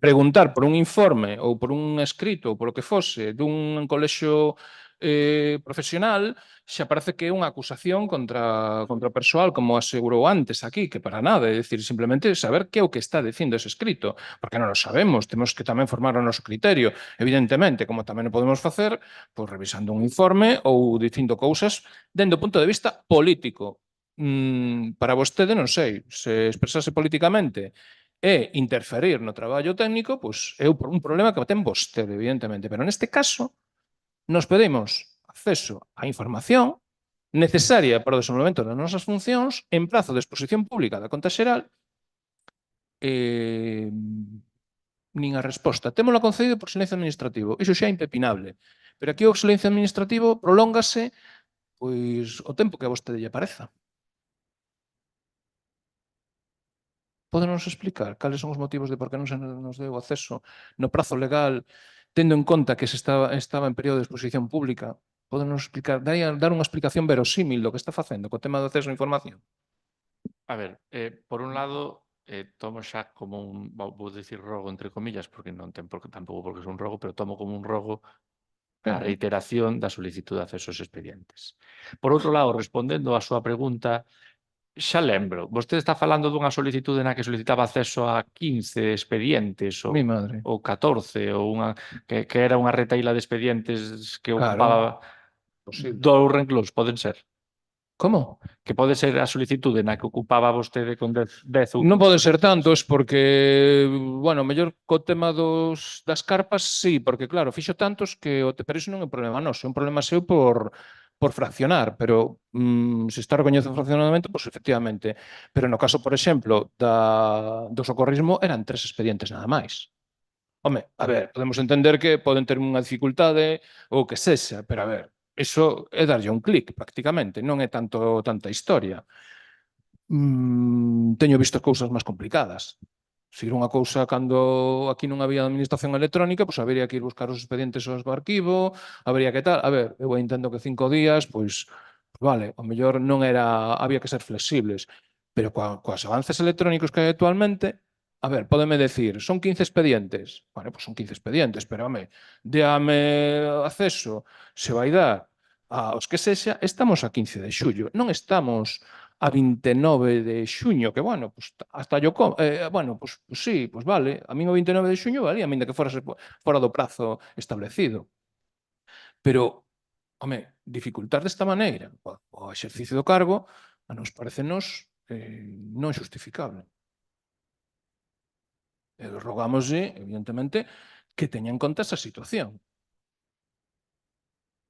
preguntar por un informe ou por un escrito ou por o que fose dun colexio profesional xa parece que é unha acusación contra o persoal, como asegurou antes aquí, que para nada, é dicir, simplemente saber que é o que está dicindo ese escrito, porque non o sabemos, temos que tamén formar o noso criterio, evidentemente, como tamén o podemos facer, pois revisando un informe ou dicindo cousas dende o punto de vista político. Para vostede, non sei, se expresase políticamente e interferir no traballo técnico, pois é un problema que ten vostede, evidentemente. Pero neste caso, nos pedimos acceso á información necesaria para o desenvolvemento das nosas funcións en prazo de exposición pública da Conta Xeral nin a resposta. Témola concedido por silencio administrativo. Iso xa é impepinable. Pero aquí o silencio administrativo prolóngase pois o tempo que a vostede lle pareza. Pódenos explicar cales son os motivos de por que non se nos deu acceso no prazo legal, tendo en conta que se estaba en período de exposición pública? Pódenos explicar, dar unha explicación verosímil do que está facendo co tema do acceso á información? A ver, por un lado, tomo xa como vou dicir rogo entre comillas, porque non ten tampouco porque é un rogo, pero tomo como un rogo a reiteración da solicitude de acceso aos expedientes. Por outro lado, respondendo á súa pregunta, xa lembro, vostede está falando dunha solicitude na que solicitaba acceso a 15 expedientes Mi madre. ou 14 ou que era unha retaíla de expedientes que Claro. ocupaba Posible. 2 renglóns, poden ser. Como? Que pode ser a solicitude na que ocupaba vostede con 10 ou... Non poden ser tantos porque, bueno, mellor co tema das carpas, sí, porque claro, fixo tantos que pero iso non é un problema noso, é un problema seu por fraccionar, pero se está recoñece o fraccionamento, pois efectivamente. Pero no caso, por exemplo, do socorrismo eran 3 expedientes nada máis. Home, a ver, podemos entender que poden ter unha dificultade ou que sexa, pero a ver, iso é darlle un clic prácticamente, non é tanta historia. Teño visto cousas máis complicadas. Se ir unha cousa cando aquí non había administración electrónica, pois habería que ir buscar os expedientes ao arquivo, habería que tal. A ver, eu entendo que 5 días, pois vale, ao mellor non era, había que ser flexibles, pero coas avances electrónicos que hai actualmente, a ver, pódeme decir, son 15 expedientes. Vale, pois son 15 expedientes, pero home, déame acceso, se vai dar aos que sexa, estamos a 15 de xullo, non estamos a 29 de xuño, que, bueno, pues, hasta yo, bueno, pues sí, pues vale, a min o 29 de xuño valía, ainda que fora do prazo establecido. Pero, home, dificultar desta maneira o exercicio do cargo a nos parecenos non xustificable. Rogámoslle, evidentemente, que teña en conta esa situación.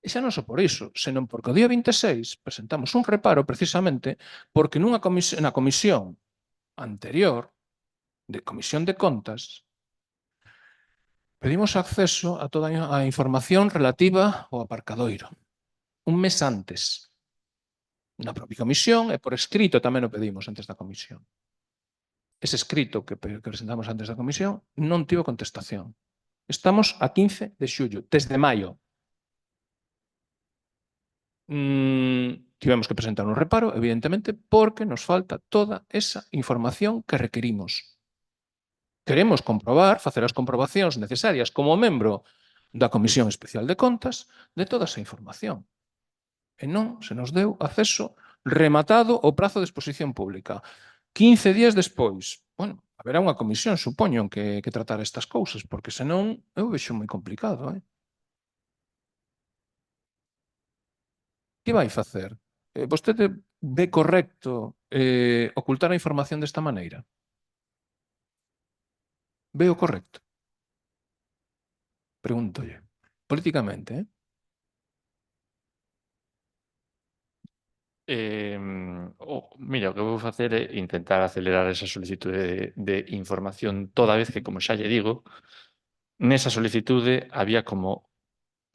E xa non só por iso, senón porque o día 26 presentamos un reparo precisamente porque na comisión anterior, de Comisión de Contas, pedimos acceso a toda a información relativa ao aparcadoiro. Un mes antes. Na propia comisión e por escrito tamén o pedimos antes da comisión. Ese escrito que presentamos antes da comisión non tivo contestación. Estamos a 15 de xullo, desde maio. Tivemos que presentar un reparo, evidentemente, porque nos falta toda esa información que requerimos. Queremos comprobar, facer as comprobacións necesarias como membro da Comisión Especial de Contas de toda esa información. E non se nos deu acceso rematado o prazo de exposición pública. 15 días despois, bueno, haberá unha comisión, supoño, que tratar estas cousas, porque senón eu vexo moi complicado, Que vai facer? Vostede ve correcto ocultar a información desta maneira? Ve o correcto? Pregúntolle. Políticamente, Mira, o que vou facer é intentar acelerar esa solicitude de información toda vez que, como xa lle digo, nesa solicitude había como,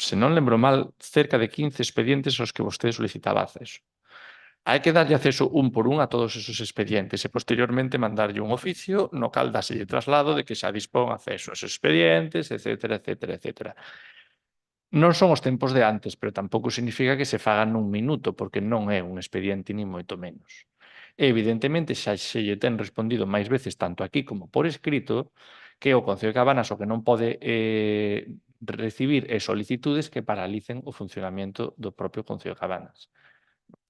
se non lembro mal, cerca de 15 expedientes aos que vostede solicitaba acceso. Hai que darlle acceso un por un a todos esos expedientes e posteriormente mandarlle un oficio no cal dáselle traslado de que xa dispón acceso a esos expedientes, etcétera, etcétera, etcétera. Non son os tempos de antes, pero tampouco significa que se fagan nun minuto, porque non é un expediente ni moito menos. E, evidentemente, xa se lle ten respondido máis veces, tanto aquí como por escrito, que o Concello de Cabanas o que non pode recibir solicitudes que paralicen o funcionamento do propio Concello de Cabanas.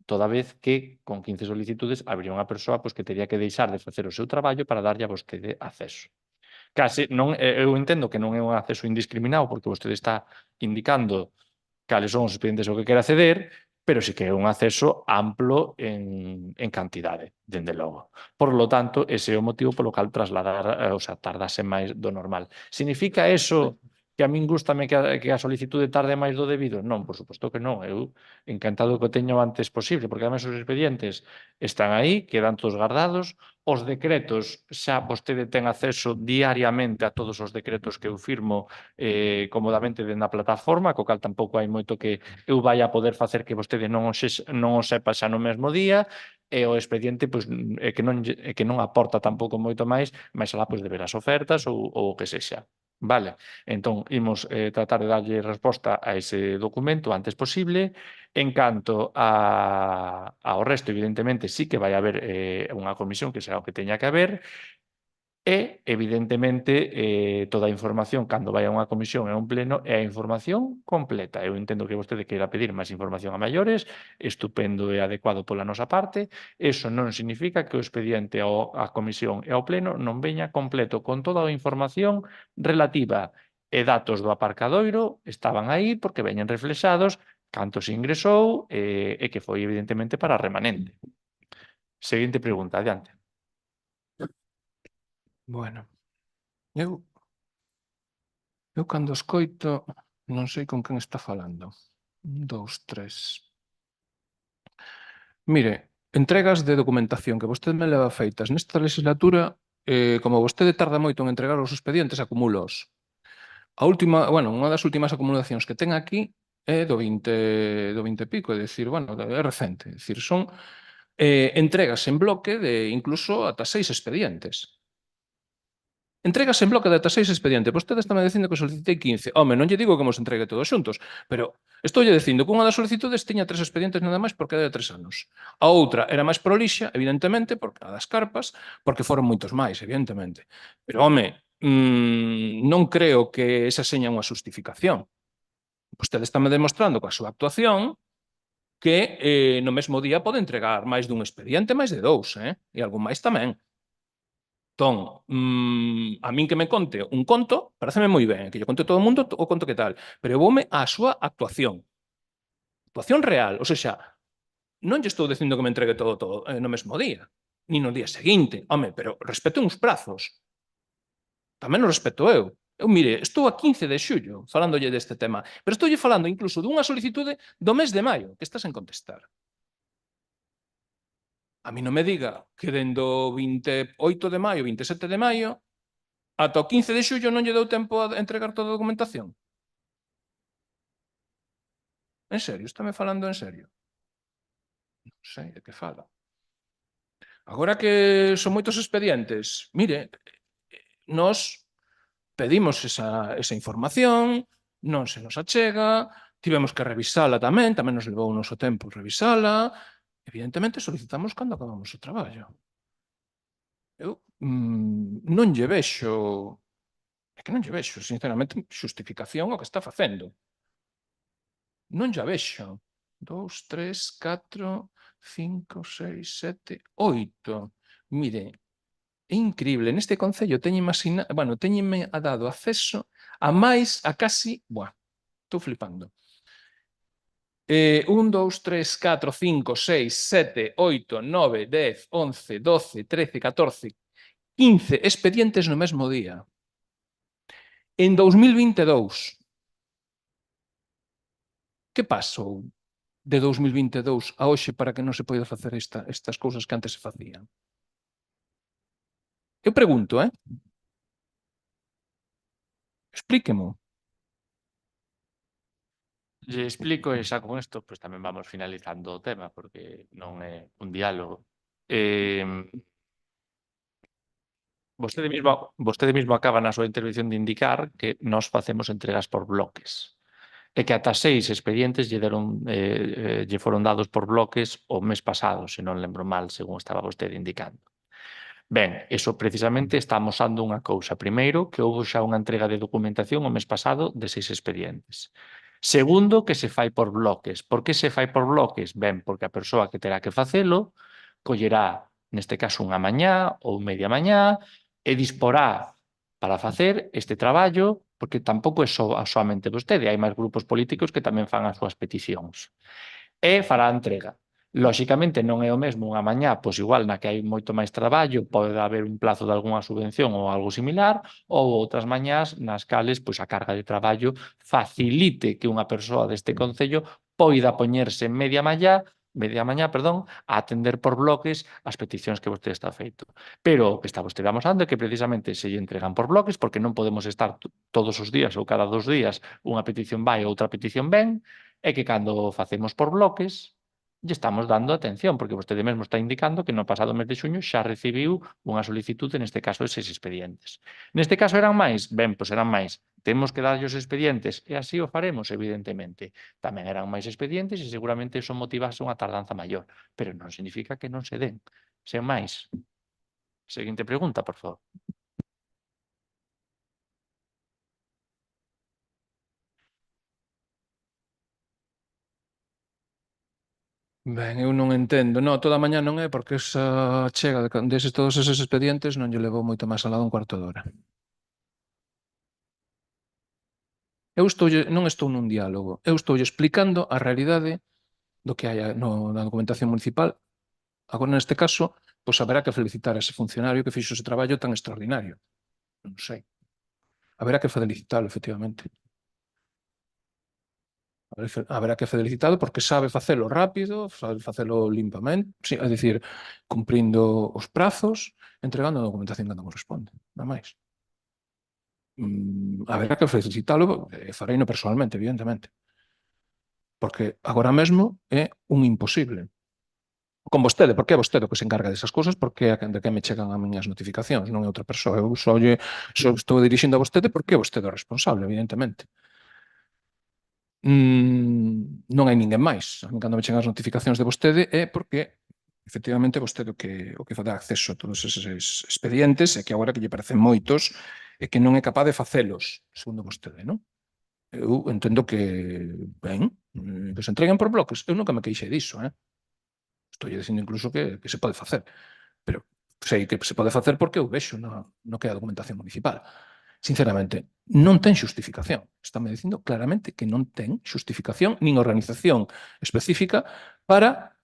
Toda vez que con 15 solicitudes habría unha persoa pois, que teria que deixar de facer o seu traballo para darlle a vostede acceso. Case non, eu entendo que non é un acceso indiscriminado porque vostede está indicando cales son os expedientes ao que quere acceder, pero sí que é un acceso amplo en cantidade, dende logo. Por lo tanto, ese é o motivo polo cal trasladar, o sea, tardase máis do normal. Significa eso que a min gústame que a solicitude tarde máis do debido? Non, por suposto que non. Eu encantado que o teño o antes posible, porque además os expedientes están aí, quedan todos guardados. Os decretos, xa vostede ten acceso diariamente a todos os decretos que eu firmo cómodamente dentro da plataforma, co cal tampouco hai moito que eu vai a poder facer que vostede non o sepa xa no mesmo día, e o expediente pois, que non aporta tampouco moito máis alá pois, de ver as ofertas ou o que sexa. Vale, entón imos tratar de darlle resposta a ese documento o antes posible. En canto ao resto, evidentemente, sí que vai haber unha comisión que será o que teña que haber. E, evidentemente, toda a información, cando vai a unha comisión e a un pleno, é a información completa. Eu entendo que vostede queira pedir máis información a maiores, estupendo e adecuado pola nosa parte. Eso non significa que o expediente á comisión e ao pleno non veña completo, con toda a información relativa e datos do aparcadoiro estaban aí porque veñen reflexados canto se ingresou e que foi, evidentemente, para remanente. Seguinte pregunta, adiante. Bueno, eu cando escoito non sei con quen está falando. 1, 2, 3. Mire, entregas de documentación que vostede me leva feitas nesta legislatura, como vostede tarda moito en entregar os expedientes, acumúlos. Unha das últimas acumulacións que ten aquí é do 20 e pico, é dicir, é recente. É dicir, son entregas en bloque de incluso ata 6 expedientes. Entregas en bloque de ata 6 expedientes. Vostede está me dicindo que solicitei 15. Home, non lle digo que mos entregue todos xuntos, pero estou lle dicindo que unha das solicitudes tiña 3 expedientes nada máis porque é de 3 anos. A outra era máis prolixa, evidentemente, porque a das carpas, porque foron moitos máis, evidentemente. Pero, home, non creo que esa seña unha justificación. Vostede está me demostrando coa súa actuación que no mesmo día pode entregar máis dun expediente, máis de 2, e algún máis tamén. Entón, a min que me conte un conto, pareceme moi ben, que lle conte todo o mundo o conto que tal, pero eu voume á súa actuación. Actuación real, ou seja, non lle estou dicindo que me entregue todo no mesmo día, nin no día seguinte. Home, pero respete uns prazos. Tamén o respeto eu. Eu, mire, estou a 15 de xullo falándolle deste tema, pero estoulle falando incluso dunha solicitude do mes de maio que está sen contestar. A mí non me diga que dende o 28 de maio, 27 de maio, ata o 15 de xullo non lle deu tempo a entregar toda a documentación. En serio? Está me falando en serio? Non sei de que fala. Agora que son moitos expedientes, mire, nós Pedimos esa información, non se nos achega, tivemos que revisala tamén nos levou o noso tempo revisala, evidentemente solicitamos cando acabamos o traballo. Eu non lle vexo, é que non lle vexo, sinceramente, xustificación ao que está facendo. Non lla vexo. 2, 3, 4, 5, 6, 7, 8. Mire, é increíble. Neste concello teñenme dado acceso a máis, a casi, estou flipando. 1, 2, 3, 4, 5, 6, 7, 8, 9, 10, 11, 12, 13, 14, 15 expedientes no mesmo día. En 2022, que pasou de 2022 a hoxe para que non se poida facer estas cousas que antes se facían? Eu pregunto, explíquemo. Lle explico e xa con isto, pois tamén vamos finalizando o tema, porque non é un diálogo. Vostede mismo acaba na súa intervención de indicar que nós facemos entregas por bloques. E que ata 6 expedientes lle foron dados por bloques o mes pasado, se non lembro mal, según estaba vostede indicando. Ben, iso precisamente está amosando unha cousa. Primeiro, que houve xa unha entrega de documentación o mes pasado de 6 expedientes. Segundo, que se fai por bloques. Por que se fai por bloques? Ben, porque a persoa que terá que facelo collerá, neste caso, unha mañá ou media mañá e disporá para facer este traballo, porque tampouco é soamente vostede, hai máis grupos políticos que tamén fan as súas peticións. E fará a entrega. Lóxicamente non é o mesmo unha mañá, pois igual na que hai moito máis traballo, pode haber un plazo de algunha subvención ou algo similar, ou outras mañás nas cales pois a carga de traballo facilite que unha persoa deste concello poida poñerse media mañá, a atender por bloques as peticións que vostede está feito. Pero o que está vostede amosando é que precisamente se lle entregan por bloques porque non podemos estar todos os días ou cada 2 días unha petición vai e outra petición ven, e que cando facemos por bloques lle estamos dando atención, porque vostede mesmo está indicando que no pasado mes de xuño xa recibiu unha solicitude, neste caso, de 6 expedientes. Neste caso eran máis? Ben, pois eran máis. Temos que darlle os expedientes e así o faremos, evidentemente. Tamén eran máis expedientes e seguramente iso motivase unha tardanza maior, pero non significa que non se den. Sen máis. Seguinte pregunta, por favor. Ben, eu non entendo. Non, toda a mañá non é porque esa chega todos eses expedientes non lle levou moito máis alá dun cuarto de hora. Non estou nun diálogo. Eu estou explicando a realidade do que hai na documentación municipal. Agora, neste caso, pois haberá que felicitar a ese funcionario que fixo ese traballo tan extraordinario. Non sei. Haberá que felicitalo, efectivamente. Haberá que felicitalo porque sabe facelo rápido, sabe facelo limpamente, sí, é dicir, cumprindo os prazos, entregando a documentación cando corresponde, nada máis. Haberá que felicitalo, fareino personalmente, evidentemente. Porque agora mesmo é un imposible. Con vostede, porque é vostede o que se encarga desas cousas, porque é de que me chegan a miñas notificacións, non é outra persoa. Eu só estou dirixindo a vostede porque é vostede o responsable, evidentemente. Non hai ninguén máis. A mí, cando me chegan as notificacións de vostede é porque efectivamente vostede o que dá acceso a todos eses expedientes e que agora que lle parecen moitos e que non é capaz de facelos, segundo vostede, non? Eu entendo que, ben, que se entreguen por bloques. Eu nunca me queixei diso, Estou dicindo incluso que se pode facer. Pero sei que se pode facer porque eu vexo no que é a documentación municipal. Sinceramente, non ten xustificación. Estame dicindo claramente que non ten xustificación nin organización específica para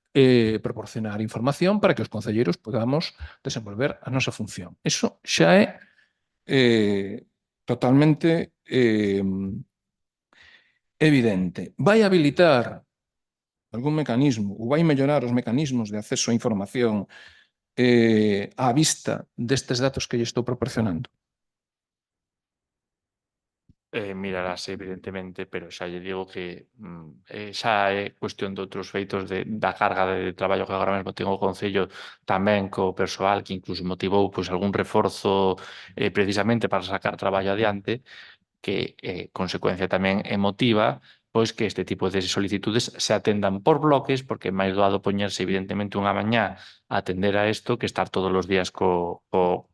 proporcionar información para que os concelleiros podamos desenvolver a nosa función. Iso xa é totalmente evidente. Vai habilitar algún mecanismo ou vai mellorar os mecanismos de acceso á información á vista destes datos que lle estou proporcionando? Mirarase, evidentemente, pero xa lle digo que xa é cuestión de outros feitos da carga de traballo que agora mesmo ten o Concello tamén co persoal que incluso motivou pois, algún reforzo precisamente para sacar traballo adiante, que consecuencia tamén emotiva, pois que este tipo de solicitudes se atendan por bloques, porque é máis doado poñerse evidentemente unha mañá a atender a isto que estar todos os días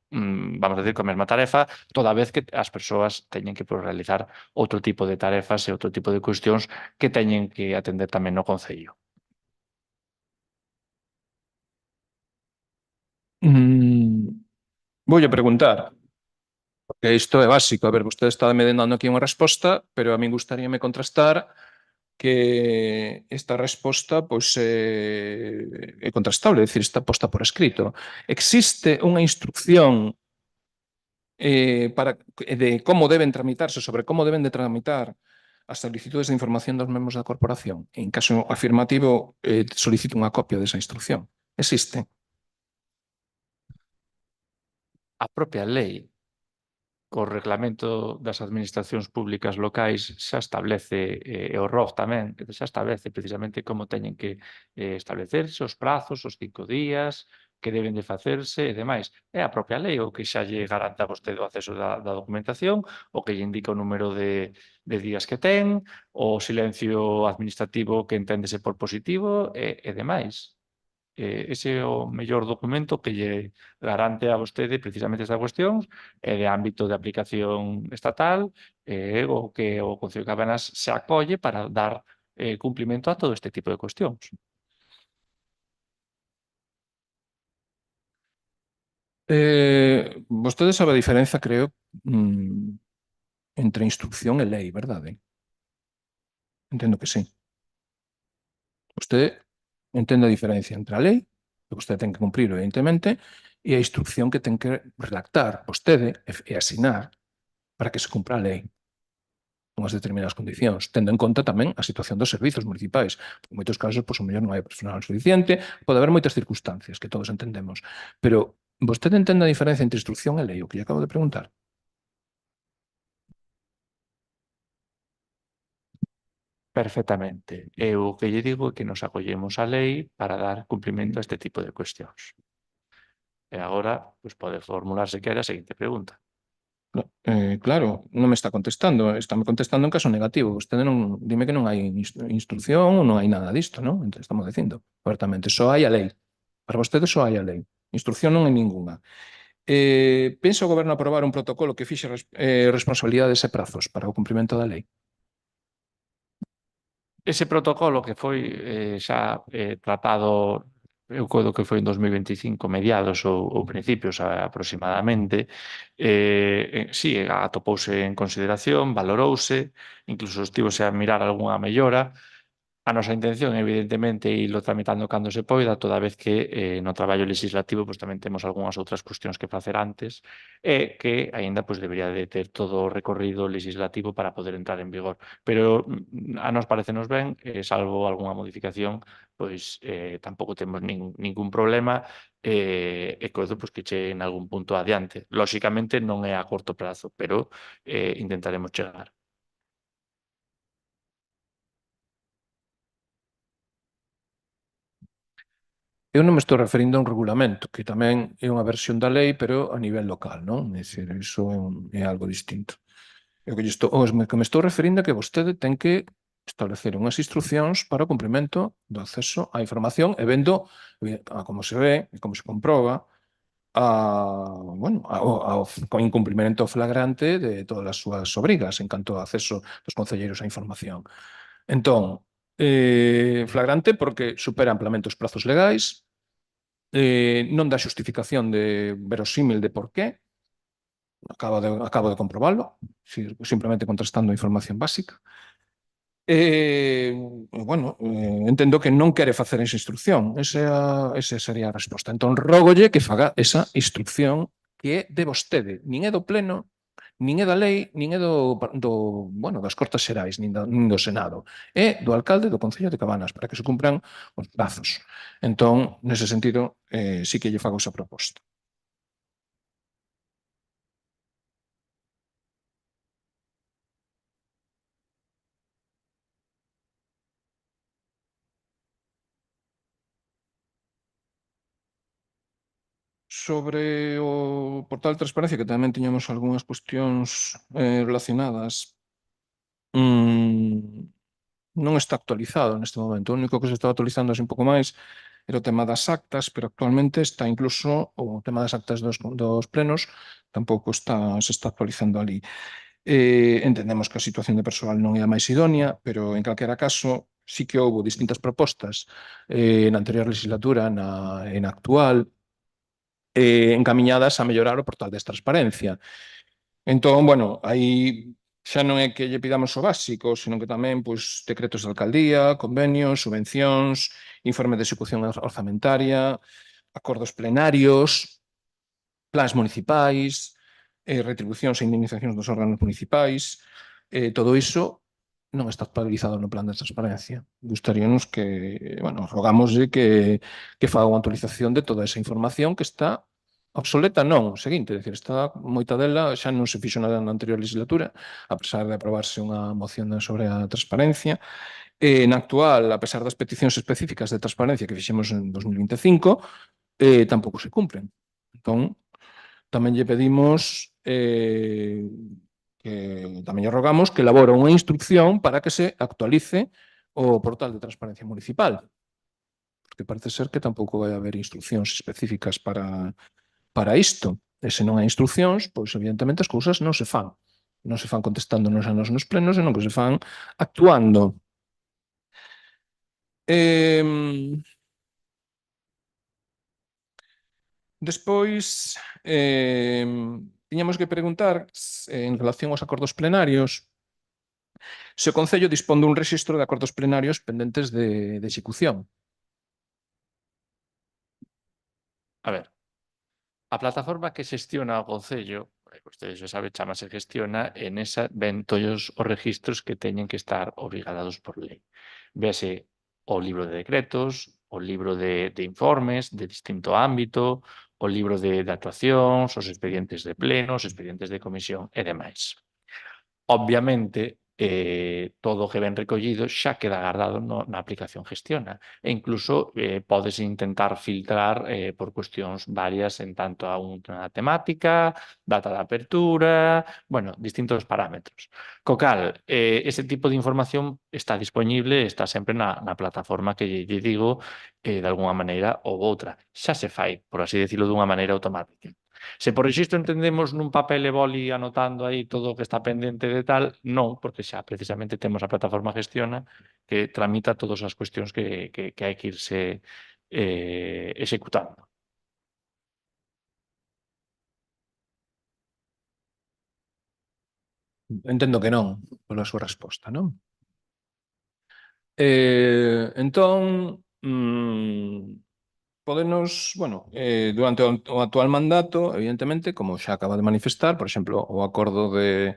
vamos a decir, coa mesma tarefa, toda vez que as persoas teñen que realizar outro tipo de tarefas e outro tipo de cuestións que teñen que atender tamén no Concello. Voulle preguntar, porque isto é básico. A ver, vostede está me dando aquí unha resposta, pero a min gustaríame contrastar que esta resposta pois, é contrastable, é dicir, está posta por escrito. Existe unha instrucción de como deben tramitarse, sobre como deben de tramitar as solicitudes de información dos membros da corporación. En caso afirmativo, solicito unha copia desa instrucción. Existe. A propia lei o reglamento das administracións públicas locais xa establece, e o ROF tamén, xa establece precisamente como teñen que establecerse os prazos, os 5 días, que deben de facerse e demais. É a propia lei o que xa lle garanta a vostede o acceso da documentación, o que lle indica o número de días que ten, o silencio administrativo que enténdese por positivo e demais. Ese é o mellor documento que lle garante a vostede precisamente esta cuestión de ámbito de aplicación estatal o que o Concello de Cabanas se acolle para dar cumprimento a todo este tipo de cuestións. Vostede sabe a diferenza, creo, entre instrucción e lei, verdade? Entendo que sí. Vostede entende a diferencia entre a lei, que vostede ten que cumprir, evidentemente, e a instrucción que ten que redactar vostede e asinar para que se cumpra a lei unhas determinadas condicións, tendo en conta tamén a situación dos servizos municipais. En moitos casos, pois, o mellor non hai personal suficiente, pode haber moitas circunstancias que todos entendemos. Pero vostede entende a diferencia entre instrucción e lei, o que lle acabo de preguntar? Perfectamente. Eu o que lle digo é que nos acollemos á lei para dar cumprimento a este tipo de cuestións. E agora, pois pode formular se quere a seguinte pregunta. Claro, non me está contestando, está me contestando en caso negativo. Vostede non, dime que non hai instrucción ou non hai nada disto, non? Entón, estamos dicindo, abertamente, só hai a lei. Para vostede só hai a lei. Instrucción non hai ningunha. Pensa o Goberno aprobar un protocolo que fixe responsabilidades e prazos para o cumprimento da lei? Ese protocolo que foi xa tratado, eu coido que foi en 2025, mediados ou principios aproximadamente, sí, atopouse en consideración, valorouse, incluso estivose a mirar algunha mellora. A nosa intención, evidentemente, é ilo tramitando cando se poida, toda vez que no traballo legislativo pois, tamén temos algunhas outras cuestións que facer antes e que aínda pois, debería de ter todo o recorrido legislativo para poder entrar en vigor. Pero a nos parecenos ben, salvo algunha modificación, pois tampouco temos ningún problema e coido pois, que che en algún punto adiante. Lóxicamente non é a corto prazo, pero intentaremos chegar. Eu non me estou referindo a un regulamento, que tamén é unha versión da lei, pero a nivel local, non? É dicir, iso é algo distinto. O que me estou referindo é que vostede ten que establecer unhas instruccións para o cumprimento do acceso á información e vendo a como se ve e como se comproba ao incumprimento flagrante de todas as súas obrigas en canto ao acceso dos concelleiros á información. Entón, flagrante porque supera amplamente os prazos legais, non dá xustificación de verosímil de por qué, acabo de comprobarlo, simplemente contrastando a información básica. Entendo que non quere facer esa instrucción. Esa sería a resposta. Entón, rógolle que faga esa instrucción que é de vostede. Nin é do Pleno, nin é da lei, nin é das Cortes Xerais, nin do Senado. É do alcalde do Concello de Cabanas, para que se cumpran os prazos. Entón, nese sentido, sí que lle fago esa proposta. sobre o portal de transparencia, que tamén tiñamos algunhas cuestións relacionadas, non está actualizado neste momento. O único que se está actualizando así un pouco máis era o tema das actas, pero actualmente está incluso o tema das actas dos plenos tampouco se está actualizando ali. Entendemos que a situación de persoal non é a máis idónea, pero en calquera caso sí que houve distintas propostas na anterior legislatura e na actual encamiñadas a mellorar o portal de transparencia. Entón, bueno, aí xa non é que lle pidamos o básico, senón que tamén pois, decretos de alcaldía, convenios, subvencións, informe de execución orzamentaria, acordos plenarios, plans municipais, retribucións e indemnizacións dos órganos municipais, todo iso non está actualizado no plan de transparencia. Gustaríanos que, bueno, rogámoslle que faga unha actualización de toda esa información que está obsoleta non, o seguinte, decir, está moita dela xa non se fixo nada na anterior legislatura, a pesar de aprobarse unha moción sobre a transparencia. Na actual, a pesar das peticións específicas de transparencia que fixemos en 2025, tampouco se cumpren. Entón, tamén lle pedimos tamén lle rogamos que elabore unha instrucción para que se actualice o portal de transparencia municipal. Porque parece ser que tampouco vai haber instruccións específicas para isto. E se non hai instruccións, pois evidentemente as cousas non se fan. Non se fan contestándonos a nos plenos, senón que se fan actuando. Despois, tiñamos que preguntar en relación aos acordos plenarios se o Concello dispón dun rexistro de acordos plenarios pendentes de execución. A ver, a plataforma que xestiona o Concello, vostede xa sabe, chamase Gestiona, e nesa ven todos os registros que teñen que estar obrigados por lei. Véase o libro de decretos, o libro de informes de distinto ámbito, o libro de actuacións, os expedientes de pleno, os expedientes de comisión e demais. Obviamente, todo o que ven recollido xa queda guardado na aplicación Gestiona e incluso podes intentar filtrar por cuestións varias en tanto a unha temática, data de apertura, bueno, distintos parámetros. Co cal, ese tipo de información está disponible, está sempre na plataforma que lle digo de alguna maneira ou outra. Xa se fai, por así decirlo, dunha maneira automática. Se por rexistro entendemos nun papel e boli anotando aí todo o que está pendente de tal, non, porque xa precisamente temos a plataforma Gestiona que tramita todas as cuestións que hai que irse executando. Entendo que non, pola súa resposta, non? Entón, podenos, bueno, durante o actual mandato, evidentemente, como xa acaba de manifestar, por exemplo, o acordo de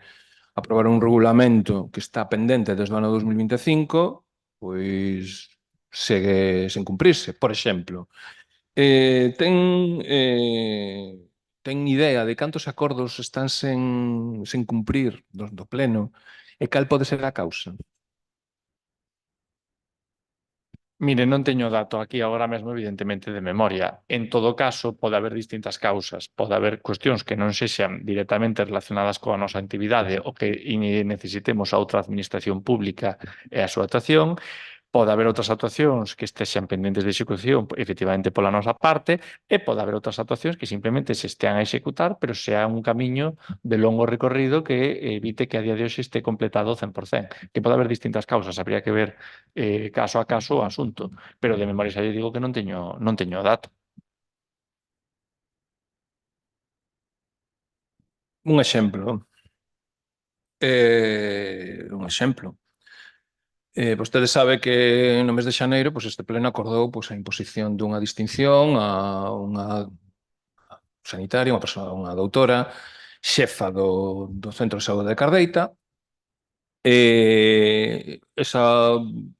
aprobar un regulamento que está pendente desde o ano 2025, pois segue sen cumprirse. Por exemplo, ten idea de cantos acordos están sen cumprir do pleno e cal pode ser a causa? Mire, non teño dato aquí agora mesmo, evidentemente, de memoria. En todo caso, pode haber distintas causas. Pode haber cuestións que non sexan directamente relacionadas coa nosa actividade ou que necesitemos a outra administración pública e a súa actuación. Pode haber outras actuacións que estexan pendentes de execución efectivamente pola nosa parte e pode haber outras actuacións que simplemente se estean a executar pero sea un camiño de longo recorrido que evite que a día de hoxe este completado 100%. Que pode haber distintas causas, habría que ver caso a caso o asunto, pero de memoria xa lle digo que non teño dato. Un exemplo. Vostede sabe que no mes de xaneiro este pleno acordou a imposición dunha distinción a unha sanitaria, unha persoa, unha doutora, xefa do Centro de Saúde de Cardeita. Esa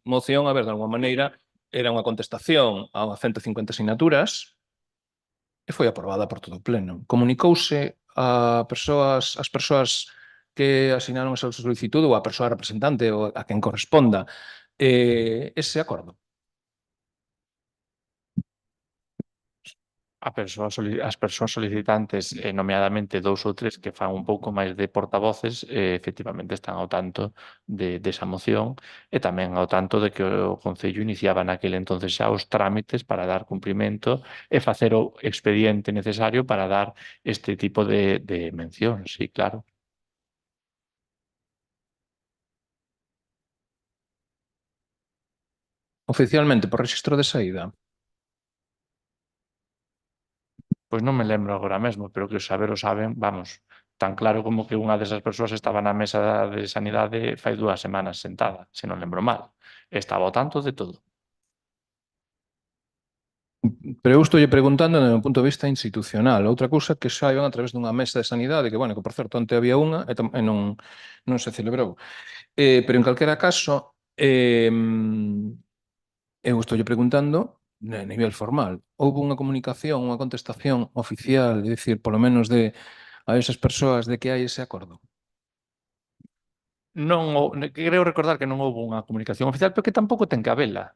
moción, a ver, de alguma maneira, era unha contestación a 150 sinaturas e foi aprobada por todo o pleno. Comunicouse as persoas que asinaron esa solicitude ou a persoa representante ou a quen corresponda ese acordo. as persoas solicitantes, nomeadamente 2 ou 3 que fan un pouco máis de portavoces, efectivamente están ao tanto desa moción e tamén ao tanto de que o Concello iniciaba naquele entonces xa os trámites para dar cumprimento e facer o expediente necesario para dar este tipo de mencións, sí, claro. Oficialmente, por rexistro de saída. Pois non me lembro agora mesmo, pero que os saber o saben, vamos, tan claro como que unha desas persoas estaba na mesa de sanidade fai 2 semanas sentada, se non lembro mal. Estaba ao tanto de todo. Pero eu estou preguntando desde o punto de vista institucional. Outra cousa que saiban a través dunha mesa de sanidade, que, bueno, que por certo, onte había unha e non se celebrou. Pero en calquera caso, eu estou preguntando a nivel formal. Houve unha comunicación, unha contestación oficial, é dicir, polo menos a esas persoas de que hai ese acordo? Non, creo recordar que non houve unha comunicación oficial, pero que tampouco ten que habela.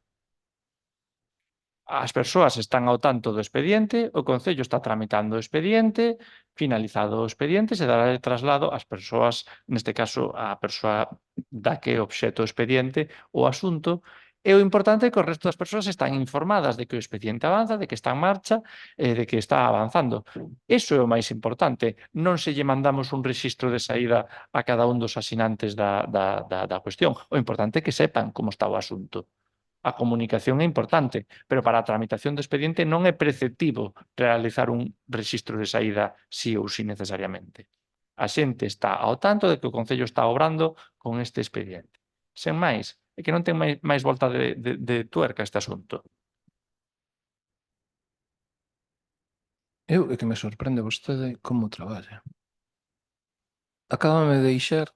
As persoas están ao tanto do expediente, o Concello está tramitando o expediente, finalizado o expediente, se dará de traslado ás persoas, neste caso, a persoa da que obxecto o expediente o asunto, e o importante é que o resto das persoas están informadas de que o expediente avanza, de que está en marcha e de que está avanzando. Iso é o máis importante. Non se lle mandamos un rexistro de saída a cada un dos asinantes da cuestión. O importante é que sepan como está o asunto. A comunicación é importante, pero para a tramitación do expediente non é preceptivo realizar un rexistro de saída sí ou sí necesariamente. A xente está ao tanto de que o Concello está obrando con este expediente. Sen máis, é que non ten máis volta de tuerca este asunto. É que me sorprende vostede como traballa. Acábame de deixar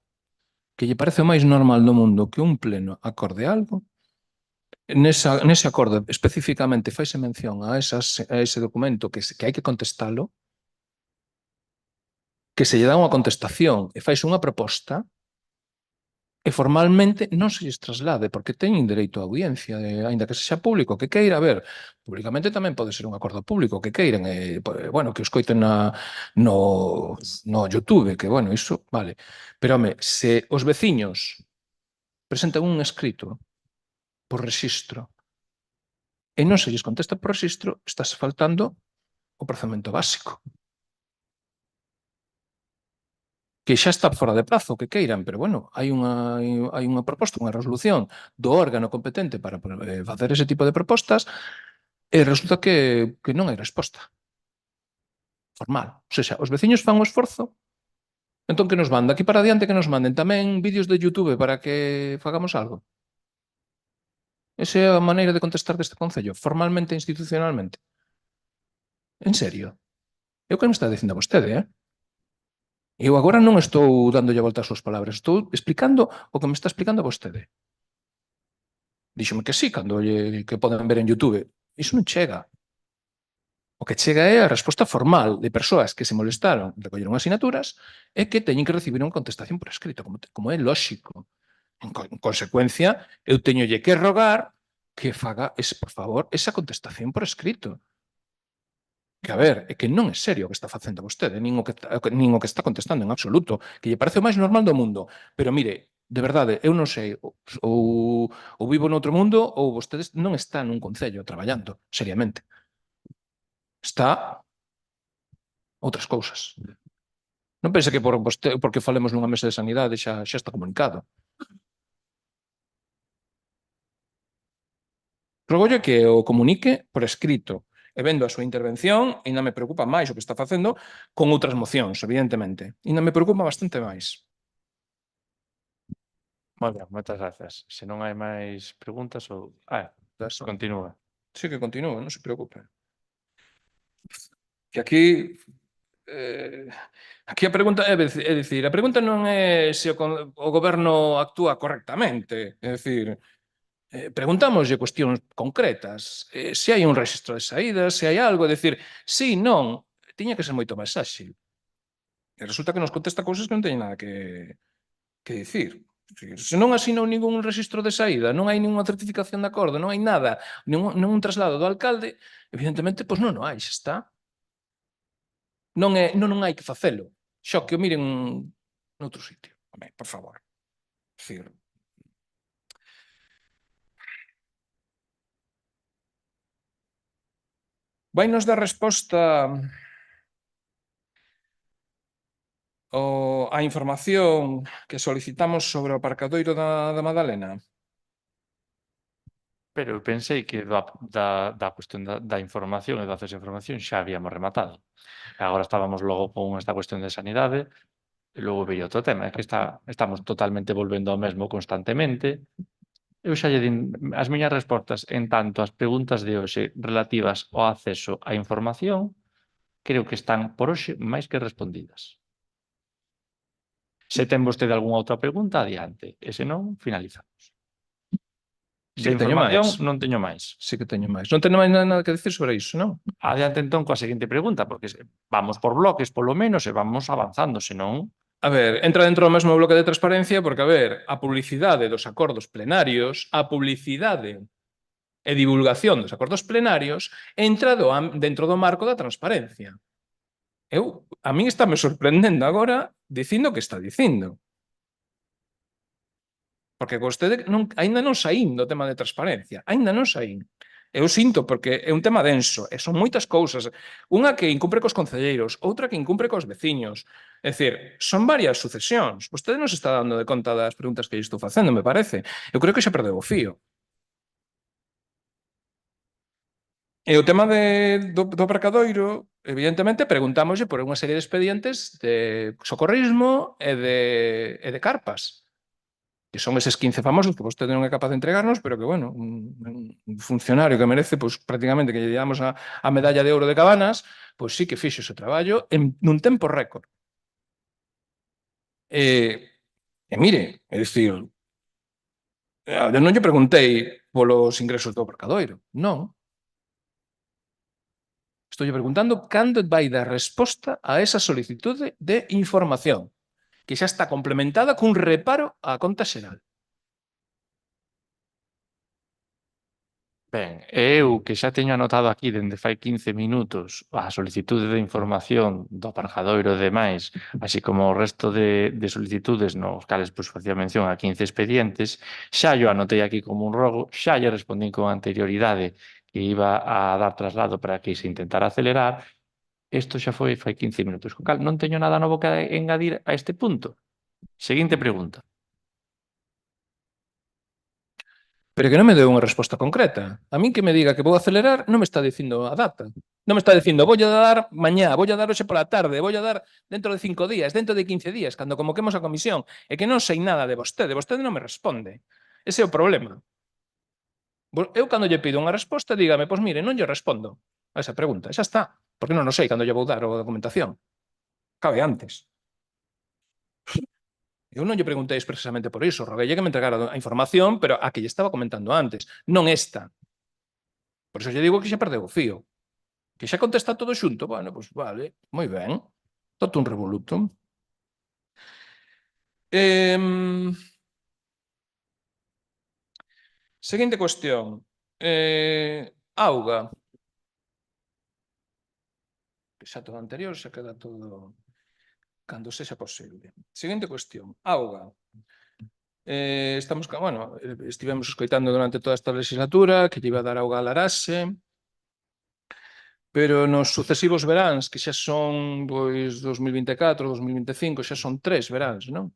que lle parece o máis normal do mundo que un pleno acorde algo. Nese acordo especificamente faise mención a ese documento que hai que contestalo, que se lle dá unha contestación e faise unha proposta e formalmente non se lles traslade porque teñen dereito a audiencia, aínda que sexa público, que queira ver. Públicamente tamén pode ser un acordo público, que queiren, bueno, que o escoiten no YouTube, que, bueno, iso, vale. Pero, home, se os veciños presentan un escrito por rexistro e non se lles contesta por rexistro, estás faltando o procedimento básico. Que xa está fora de prazo, que queiran, pero, bueno, hai unha proposta, unha resolución do órgano competente para facer ese tipo de propostas e resulta que non hai resposta formal. O sea, os veciños fan o esforzo, entón que nos manda aquí para adiante que nos manden tamén vídeos de YouTube para que fagamos algo. Esa é a maneira de contestar deste Concello, formalmente e institucionalmente. En serio? É o que me está dicindo vostede, Eu agora non estou dándolle a volta ás súas palabras, estou explicando o que me está explicando vostede. Díxome que sí, que poden ver en YouTube. Iso non chega. O que chega é a resposta formal de persoas que se molestaron, recolleron asinaturas e que teñen que recibir unha contestación por escrito, como é lóxico. En consecuencia, eu teñolle que rogar que faga, por favor, esa contestación por escrito. Que, a ver, é que non é serio o que está facendo vostede, nin o que está contestando en absoluto, que lle parece o máis normal do mundo. Pero, mire, de verdade, eu non sei, ou vivo noutro mundo ou vostedes non está nun concello traballando, seriamente. Está outras cousas. Non pense que porque falemos nunha mesa de sanidade xa está comunicado. Rogolle que o comunique por escrito, e vendo a súa intervención, ainda me preocupa máis o que está facendo con outras mocións, evidentemente. Ainda me preocupa bastante máis. Moi ben, moitas grazas. Se non hai máis preguntas ou... continúa. Sí, que continúa, non se preocupe. Que aquí a pregunta é dicir, a pregunta non é se o goberno actúa correctamente, é dicir, preguntámoslle cuestións concretas, se hai un rexistro de saídas, se hai algo, é dicir, sí, non, tiña que ser moito máis áxil. E resulta que nos contesta cousas que non teñen nada que dicir. Se non asinou ningún rexistro de saída, non hai ninguna certificación de acordo, non hai nada, non un traslado do alcalde, evidentemente, pois non o hai, xa está. Non hai que facelo. Xo que o miren noutro sitio. Home, por favor. Decir, vai nos dar resposta a información que solicitamos sobre o aparcadoiro da Madalena? Pero eu pensei que da cuestión da información e do acceso á información xa habíamos rematado. Agora estábamos logo con esta cuestión de sanidade e logo veio outro tema, é que estamos totalmente volvendo ao mesmo constantemente. Eu xa lle din as miñas respostas en tanto as preguntas de hoxe relativas ao acceso á información creo que están por hoxe máis que respondidas. Se ten vostede algunha outra pregunta, adiante, e se non, finalizamos. Sí De que teño información máis. non teño máis. Sí que teño máis. Non teño máis nada que dicir sobre iso, non? Adiante entón coa seguinte pregunta, porque vamos por bloques polo menos e vamos avanzando, senón A ver, entra dentro do mesmo bloque de transparencia porque, a ver, a publicidade dos acordos plenarios, a publicidade e divulgación dos acordos plenarios entra dentro do marco da transparencia. A min está me sorprendendo agora dicindo o que está dicindo. Porque vostede aínda non saín do tema de transparencia, aínda non saín. Eu sinto, porque é un tema denso, e son moitas cousas. Unha que incumpre cos concelleiros, outra que incumpre cos veciños. É dicir, son varias sucesións. Vostede non se está dando de conta das preguntas que lle estou facendo, me parece. Eu creo que xa perdeu o fío. E o tema do aparcadoiro, evidentemente, preguntámoslle por unha serie de expedientes de socorrismo e de carpas, que son eses 15 famosos que vostede non é capaz de entregarnos, pero que, bueno, un funcionario que merece, pois, prácticamente que lle damos a medalla de ouro de Cabanas, pois sí que fixo ese traballo nun tempo récord. E mire, é dicir, eu non lle preguntei polos ingresos do aparcadoiro, non. Estou preguntando cando vai dar resposta a esa solicitude de información, que xa está complementada cun reparo á conta xeral. ben, eu que xa teño anotado aquí dende fai 15 minutos a solicitude de información do aparcadoiro e demais, así como o resto de solicitudes nos cales pois, facía mención a 15 expedientes, xa yo anotei aquí como un rogo, xa lle respondín con anterioridade que iba a dar traslado para que se intentara acelerar. Isto xa foi fai 15 minutos, co cal non teño nada novo que engadir a este punto. Seguinte pregunta. Pero que non me deu unha resposta concreta. A min que me diga que vou acelerar non me está dicindo a data. Non me está dicindo vou a dar mañá, vou a dar hoxe pola tarde, vou a dar dentro de 5 días, dentro de 15 días, cando convoquemos a comisión, e que non sei nada de vostede. Vostede non me responde. Ese é o problema. Eu cando lle pido unha resposta, dígame, pois mire, non lle respondo a esa pregunta. Xa está. Porque non o sei cando lle vou dar a documentación. Cabe antes. Eu non lle preguntei expresamente por iso, rogueille que me entregara a información, pero a que lle estaba comentando antes, non esta. Por iso lle digo que xa perdeu o fío. Que xa contesta todo xunto, bueno, pois vale, moi ben. Toto un revoluto. Seguinte cuestión. Auga. Xa todo anterior, xa queda todo cando sexa posible. Seguinte cuestión. Auga. Estivemos escoitando durante toda esta legislatura que lle iba a dar auga a Laraxe, pero nos sucesivos veráns, que xa son pois 2024, 2025, xa son 3 veráns, non?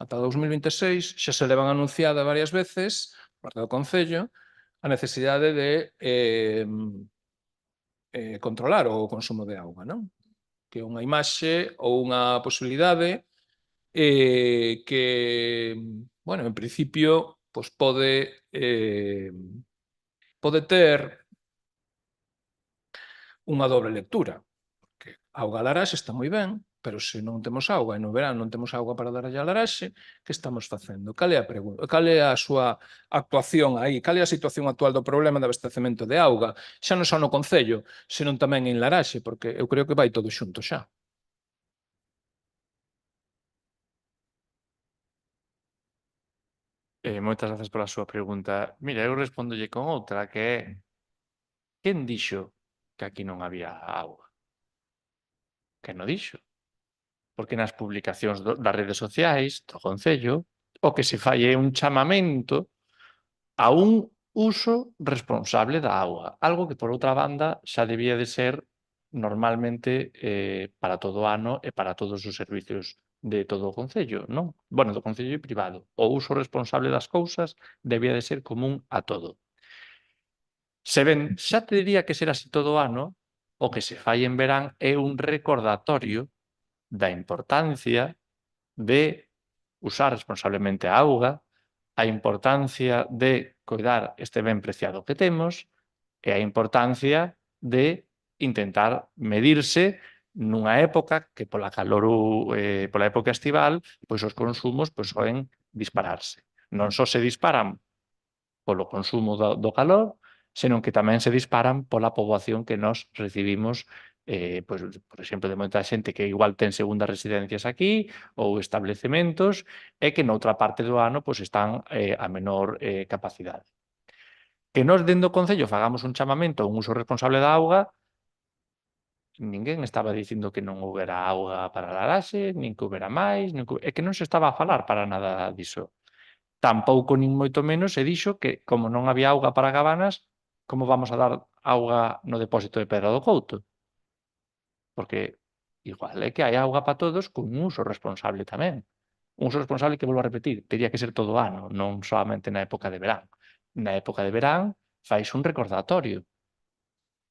Ata 2026 xa se levan anunciada varias veces por parte do Concello a necesidade de controlar o consumo de auga, non? Que é unha imaxe ou unha posibilidade que, bueno, en principio, pois pode ter unha dobre lectura. Porque a auga a Laraxe está moi ben, pero se non temos auga e no verán non temos auga para darlle a Laraxe, que estamos facendo? Cal é a pregunta? Cal é a súa actuación aí? Cal é a situación actual do problema de abastecemento de auga? Xa non só no Concello, senón tamén en Laraxe, porque eu creo que vai todo xunto xa. Moitas grazas pola súa pregunta. Mira, eu respóndolle con outra, que é quen dixo que aquí non había auga? que non dixo. Porque nas publicacións das redes sociais do Concello o que se fai é un chamamento a un uso responsable da auga. Algo que, por outra banda, xa debía de ser normalmente para todo o ano e para todos os servicios de todo o Concello, non? Bueno, do Concello e privado. O uso responsable das cousas debía de ser común a todo. Se ben, xa tería que ser así todo o ano, o que se fai en verán é un recordatorio da importancia de usar responsablemente a auga, a importancia de coidar este ben preciado que temos e a importancia de intentar medirse nunha época que pola calor pola época estival, pois os consumos soen dispararse. Non só se disparan polo consumo do calor, senón que tamén se disparan pola poboación que nós recibimos pois, por exemplo, de moita xente que igual ten segundas residencias aquí ou establecementos e que noutra parte do ano pois, están a menor capacidade. Que nós dentro do Concello fagamos un chamamento a un uso responsable da auga, ninguén estaba dicindo que non houbera auga para a laraxe, nin que houbera máis, é que non se estaba a falar para nada diso. Tampouco, nin moito menos, se dixo que, como non había auga para Cabanas, como vamos a dar auga no depósito de Pedra do Couto? Porque igual é que hai auga para todos con un uso responsable tamén. Un uso responsable que, volvo a repetir, teria que ser todo o ano, non solamente na época de verán. Na época de verán fais un recordatorio.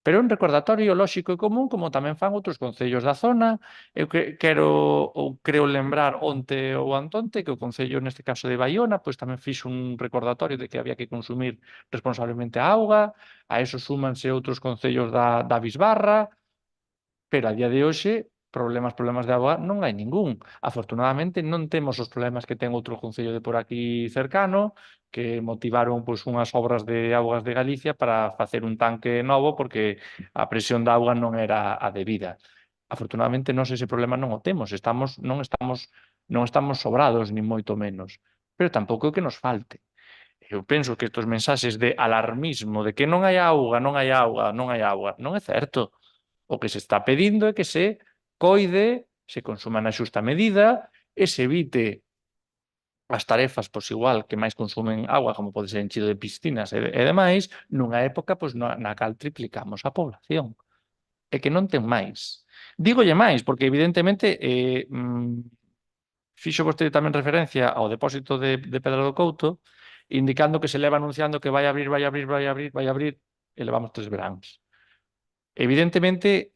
Pero un recordatorio lóxico e común como tamén fan outros concellos da zona. Eu creo lembrar onte ou antonte que o Concello, neste caso de Baiona, pois tamén fixo un recordatorio de que había que consumir responsablemente a auga. A eso súmanse outros concellos da Bisbarra, pero a día de hoxe problemas de auga non hai ningún. Afortunadamente non temos os problemas que ten outro concello de por aquí cercano, que motivaron pois, unhas obras de augas de Galicia para facer un tanque novo porque a presión da auga non era a debida. Afortunadamente nós ese problema non o temos, non estamos sobrados, nin moito menos, pero tampouco é que nos falte. Eu penso que estes mensaxes de alarmismo, de que non hai auga, non hai auga, non hai auga, non é certo. O que se está pedindo é que se coide, se consuma na xusta medida e se evite as tarefas, pois igual, que máis consumen auga, como pode ser enchido de piscinas e demais, nunha época pois, na cal triplicamos a población. E que non ten máis. Dígolle máis, porque evidentemente fixo vostede tamén referencia ao depósito de Pedra do Couto, indicando que se leva anunciando que vai abrir, e levamos 3 veráns. Evidentemente,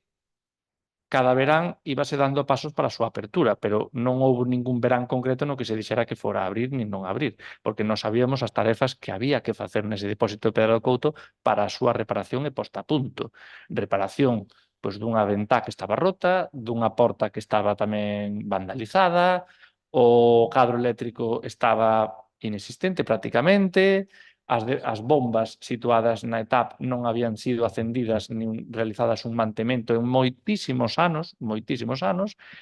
cada verán íbase dando pasos para a súa apertura, pero non houve ningún verán concreto no que se dixera que fora a abrir nin non abrir, porque non sabíamos as tarefas que había que facer nese depósito de Pedra do Couto para a súa reparación e posta a punto. Reparación pois, dunha ventá que estaba rota, dunha porta que estaba tamén vandalizada, o cadro eléctrico estaba inexistente prácticamente, as bombas situadas na ETAP non habían sido acendidas nin realizadas un mantemento en moitísimos anos,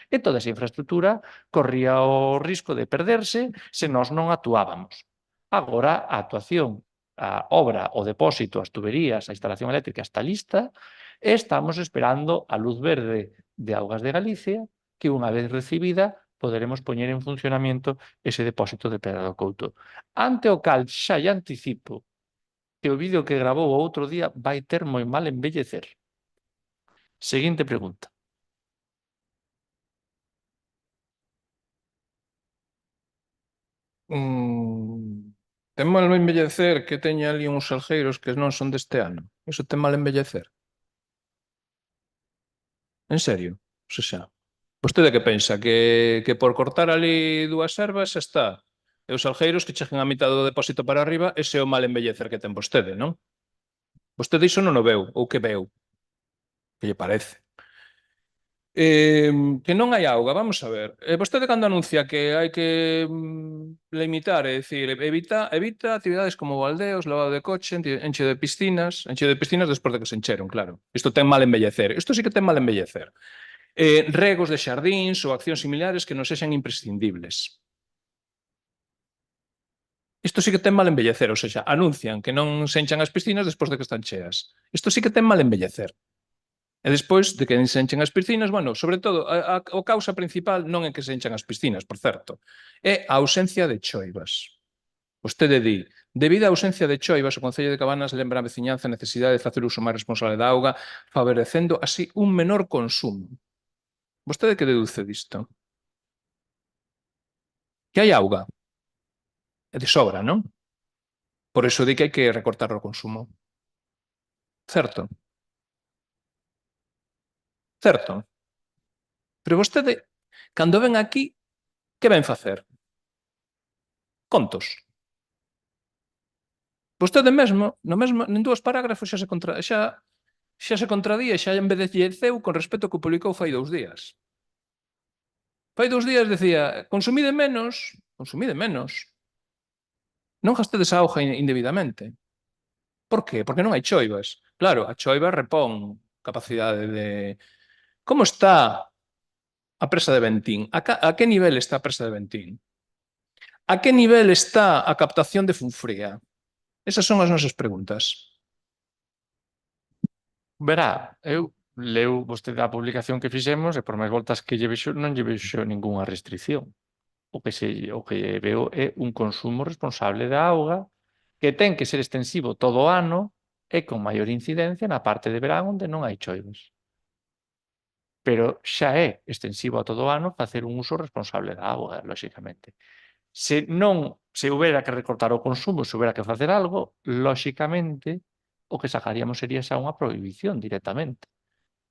e toda esa infraestructura corría o risco de perderse se nós non actuábamos. Agora, a actuación, a obra, o depósito, as tuberías, a instalación eléctrica está lista e estamos esperando a luz verde de Augas de Galicia que, unha vez recibida, poderemos poñer en funcionamento ese depósito de Pedra do Couto. Ante o cal xa lle anticipo que o vídeo que gravou o outro día vai ter moi mal embellecer. Seguinte pregunta. Ten mal embellecer que teña ali uns salgueiros que non son deste ano? Iso ten mal embellecer? En serio? O sea, vostede que pensa? Que por cortar ali 2 ervas xa está? E os salgueiros que cheguen a mitad do depósito para arriba, ese é o mal embellecer que ten vostede, non? Vostede iso non o veu, ou que veu? Que lle parece? Que non hai auga, vamos a ver. Vostede cando anuncia que hai que limitar, é dicir, evita actividades como baldeos, lavado de coche, encheo de piscinas despois de que se encheron, claro. Isto ten mal embellecer. Isto sí que ten mal embellecer. Regos de xardíns ou accións similares que non sexan imprescindibles. Isto sí que ten mal embellecer, ou seja, anuncian que non se enchan as piscinas despois de que están cheas. Isto sí que ten mal embellecer. E despois de que se enchen as piscinas, bueno, sobre todo, a causa principal non é que se enchen as piscinas, por certo, é a ausencia de choivas. Vostede di, debido á ausencia de choivas, o Concello de Cabanas lembra a veciñanza a necesidade de facer uso máis responsable da auga, favorecendo así un menor consumo. Vostede que deduce disto? Que hai auga. É de sobra, non? Por iso di que hai que recortar o consumo. Certo? Certo? Pero vostede, cando ven aquí, que ven facer? Contos. Vostede mesmo, en 2 parágrafos xa se contradía e xa embelleceu con respecto ao que publicou fai 2 días. Fai 2 días decía, consumide menos. Non gastedes a auga indebidamente. Por qué? Porque non hai choivas. Claro, a choiva repón capacidade de... Como está a presa de Ventín? A que nivel está a presa de Ventín? A que nivel está a captación de Funfría? Esas son as nosas preguntas. Verá, eu leu vostede a publicación que fixemos e por máis voltas que lle vexo, non lle vexo ningunha restricción. O que veo é un consumo responsable da auga que ten que ser extensivo todo o ano e con maior incidencia na parte de verán onde non hai choivas. Pero xa é extensivo a todo o ano facer un uso responsable da auga, lóxicamente. Se houbera que recortar o consumo, se houbera que facer algo, lóxicamente, o que sacaríamos sería xa unha prohibición directamente.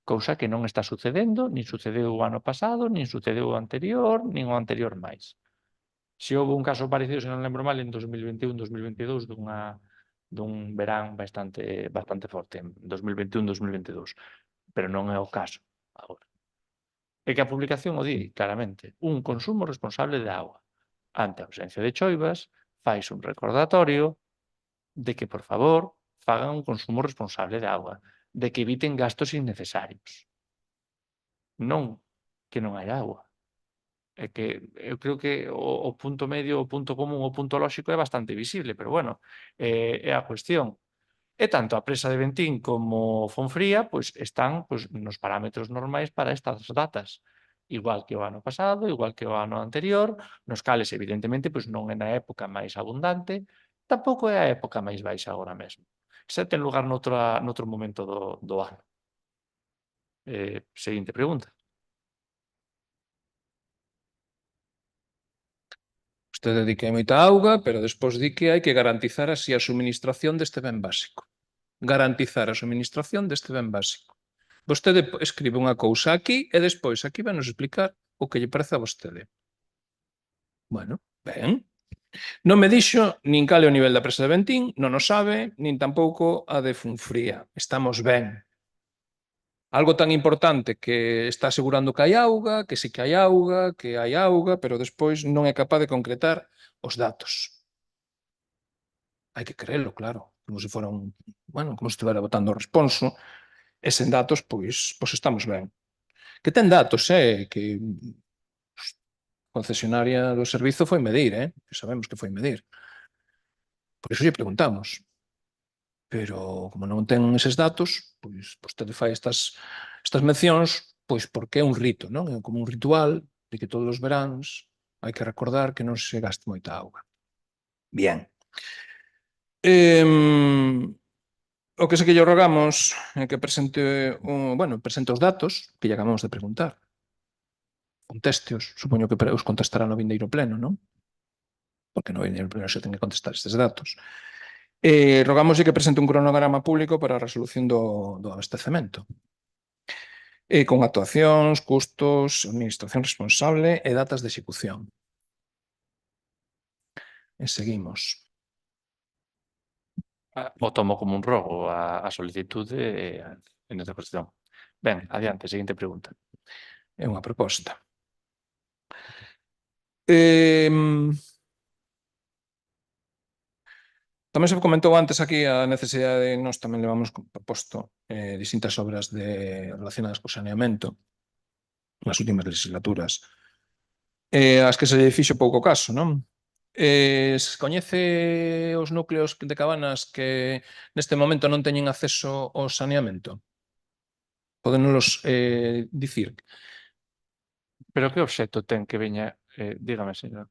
Cousa que non está sucedendo, nin sucedeu o ano pasado, nin sucedeu o anterior, nin o anterior máis. Se houve un caso parecido, se non lembro mal, en 2021-2022 dun verán bastante forte, en 2021-2022, pero non é o caso agora. É que a publicación o di claramente, un consumo responsable de auga. Ante a ausencia de choivas, fais un recordatorio de que, por favor, fagan un consumo responsable de auga, de que eviten gastos innecesarios. Non que non hai auga. É que eu creo que o punto medio, o punto común, o punto lóxico é bastante visible, pero bueno, é a cuestión. E tanto a presa de Ventín como Fonfría pois están nos parámetros normais para estas datas. Igual que o ano pasado, igual que o ano anterior, nos cales, evidentemente, pois non é na época máis abundante, tampouco é a época máis baixa agora mesmo. Xa ten lugar noutro momento do ano. Seguinte pregunta. Vostede di que hai moita auga, pero despois di que hai que garantizar así a suministración deste ben básico. Garantizar a suministración deste ben básico. Vostede escribe unha cousa aquí e despois aquí vai nos explicar o que lle parece a vostede. Bueno, ben. Non me dixo nin cal é o nivel da presa de Ventín, non o sabe, nin tampouco a de Funfría. Estamos ben. Algo tan importante que está asegurando que hai auga, que sí que hai auga, pero despois non é capaz de concretar os datos. Hai que creelo, claro, como se fora como se estivera botando o responso, e sen datos, pois estamos ben. Que ten datos, que a concesionaria do servizo foi medir, que sabemos que foi medir. Por iso lle preguntamos. Pero, como non ten eses datos, pois vostede fai estas mencións, pois porque é un rito, non? É como un ritual de que todos os veráns hai que recordar que non se gaste moita auga. Bien. O que sí que lle rogamos é que presente os datos que lle acabamos de preguntar. Contésteos, supoño que os contestará no vindeiro pleno, non? Porque no vindeiro pleno se ten que contestar estes datos. Rogámoslle que presente un cronograma público para a resolución do abastecemento. Con actuacións, custos, administración responsable e datas de execución. E seguimos. O tomo como un rogo a solicitude en esta cuestión. Ben, adiante, seguinte pregunta. É unha proposta. Tamén se comentou antes aquí a necesidade, nós tamén levamos proposto distintas obras relacionadas co saneamento nas últimas legislaturas, as que se fixo pouco caso, non? Se coñece os núcleos de Cabanas que neste momento non teñen acceso ao saneamento? Pódenos dicir. Pero que obxecto ten que veña, dígame, señor.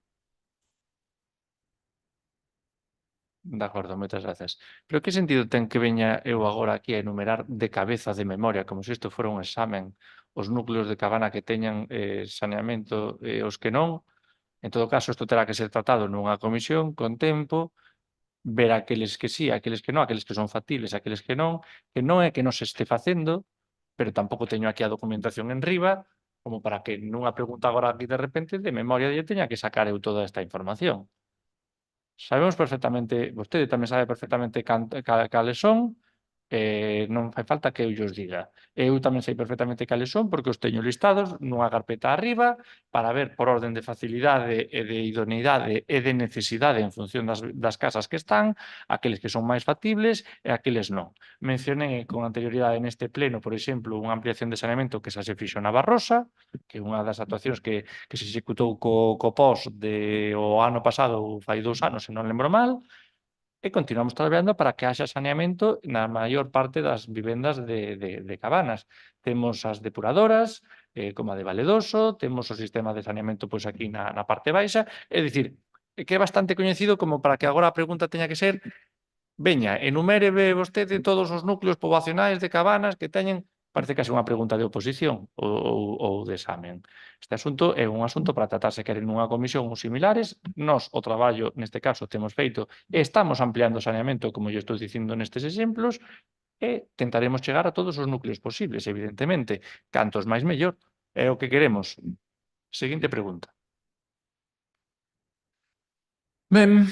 De acordo, moitas grazas. Pero que sentido ten que veña eu agora aquí a enumerar de cabeza de memoria, como se isto fora un examen, os núcleos de cabana que teñan saneamento e os que non? En todo caso, isto terá que ser tratado nunha comisión con tempo, ver aqueles que sí, aqueles que non, aqueles que son factibles, aqueles que non é que non se este facendo, pero tampouco teño aquí a documentación en riba, como para que nunha pregunta agora aquí de repente de memoria lle teña que sacar eu toda esta información. Sabemos perfectamente, vostede tamén sabe perfectamente cales son, non fai falta que eu llos diga. Eu tamén sei perfectamente cales son porque os teño listados nunha carpeta arriba para ver por orden de facilidade e de idoneidade e de necesidade en función das casas que están, aqueles que son máis factibles e aqueles non. Mencionei con anterioridade neste pleno, por exemplo, unha ampliación de saneamento que xa se fixo na Barrosa, que é unha das actuacións que se executou co POS o ano pasado ou fai 2 anos, se non lembro mal, e continuamos traballando para que haxa saneamento na maior parte das vivendas de cabanas. Temos as depuradoras, como a de Valedoso, temos o sistema de saneamento pois aquí na parte baixa, é dicir, que é bastante coñecido como para que agora a pregunta teña que ser veña, enumérebe vostede todos os núcleos poboacionais de cabanas que teñen. Parece case unha pregunta de oposición ou de examen. Este asunto é un asunto para tratarse queren nunha comisión ou similares. Nós, o traballo, neste caso, temos feito e estamos ampliando o saneamento, como yo estou dicindo nestes exemplos, e tentaremos chegar a todos os núcleos posibles, evidentemente. Cantos máis mellor. É o que queremos. Seguinte pregunta. Ben,